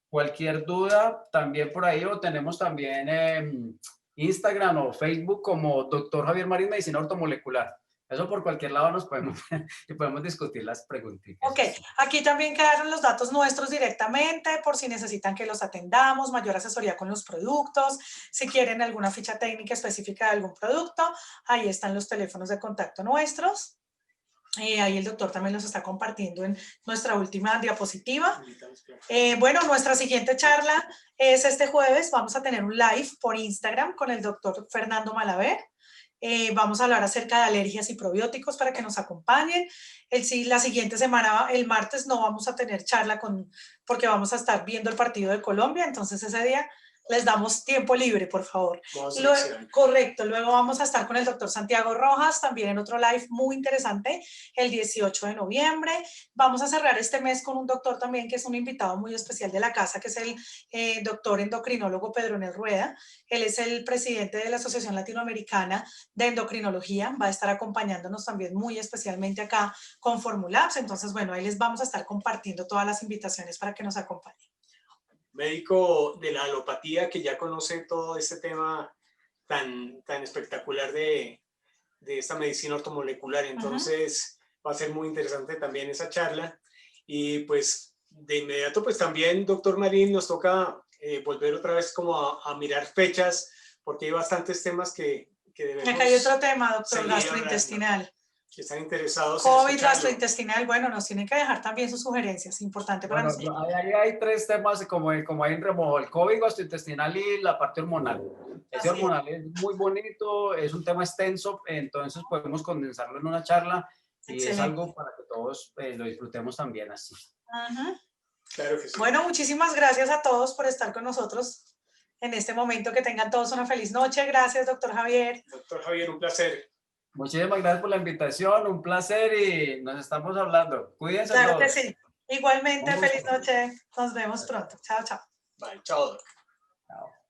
Cualquier duda también por ahí o tenemos también Instagram o Facebook como Dr. Javier Marín Medicina Ortomolecular. Eso por cualquier lado nos podemos y podemos discutir las preguntitas. Ok, aquí también quedaron los datos nuestros directamente por si necesitan que los atendamos, mayor asesoría con los productos, si quieren alguna ficha técnica específica de algún producto, ahí están los teléfonos de contacto nuestros. Ahí el doctor también los está compartiendo en nuestra última diapositiva. Bueno, nuestra siguiente charla es este jueves. Vamos a tener un live por Instagram con el doctor Fernando Malaver. Vamos a hablar acerca de alergias y probióticos para que nos acompañen. La siguiente semana, el martes, no vamos a tener charla porque vamos a estar viendo el partido de Colombia, entonces ese día les damos tiempo libre, por favor. Correcto, luego vamos a estar con el doctor Santiago Rojas, también en otro live muy interesante, el 18 de noviembre. Vamos a cerrar este mes con un doctor también que es un invitado muy especial de la casa, que es el doctor endocrinólogo Pedronel Rueda. Él es el presidente de la Asociación Latinoamericana de Endocrinología, va a estar acompañándonos también muy especialmente acá con Formulabs. Entonces, bueno, ahí les vamos a estar compartiendo todas las invitaciones para que nos acompañen. Médico de la alopatía que ya conoce todo este tema tan espectacular de esta medicina ortomolecular. Entonces va a ser muy interesante también esa charla. Y pues de inmediato pues también, doctor Marín, nos toca volver otra vez como a mirar fechas porque hay bastantes temas que debemos... Acá hay otro tema, doctor, gastrointestinal. Que están interesados COVID, gastrointestinal, bueno, nos tienen que dejar también sus sugerencias, importante para nosotros. Ahí hay tres temas como hay en remojo, el COVID, gastrointestinal y la parte hormonal. Ese hormonal es muy bonito, es un tema extenso, entonces podemos condensarlo en una charla y es algo para que todos lo disfrutemos también así. Claro que sí. Bueno, muchísimas gracias a todos por estar con nosotros en este momento, que tengan todos una feliz noche. Gracias, doctor Javier. Doctor Javier, un placer. Muchísimas gracias por la invitación, un placer y nos estamos hablando. Cuídense todos. Claro que sí. Igualmente, feliz noche. Nos vemos pronto. Chao, chao. Bye, chao, doc. Chao.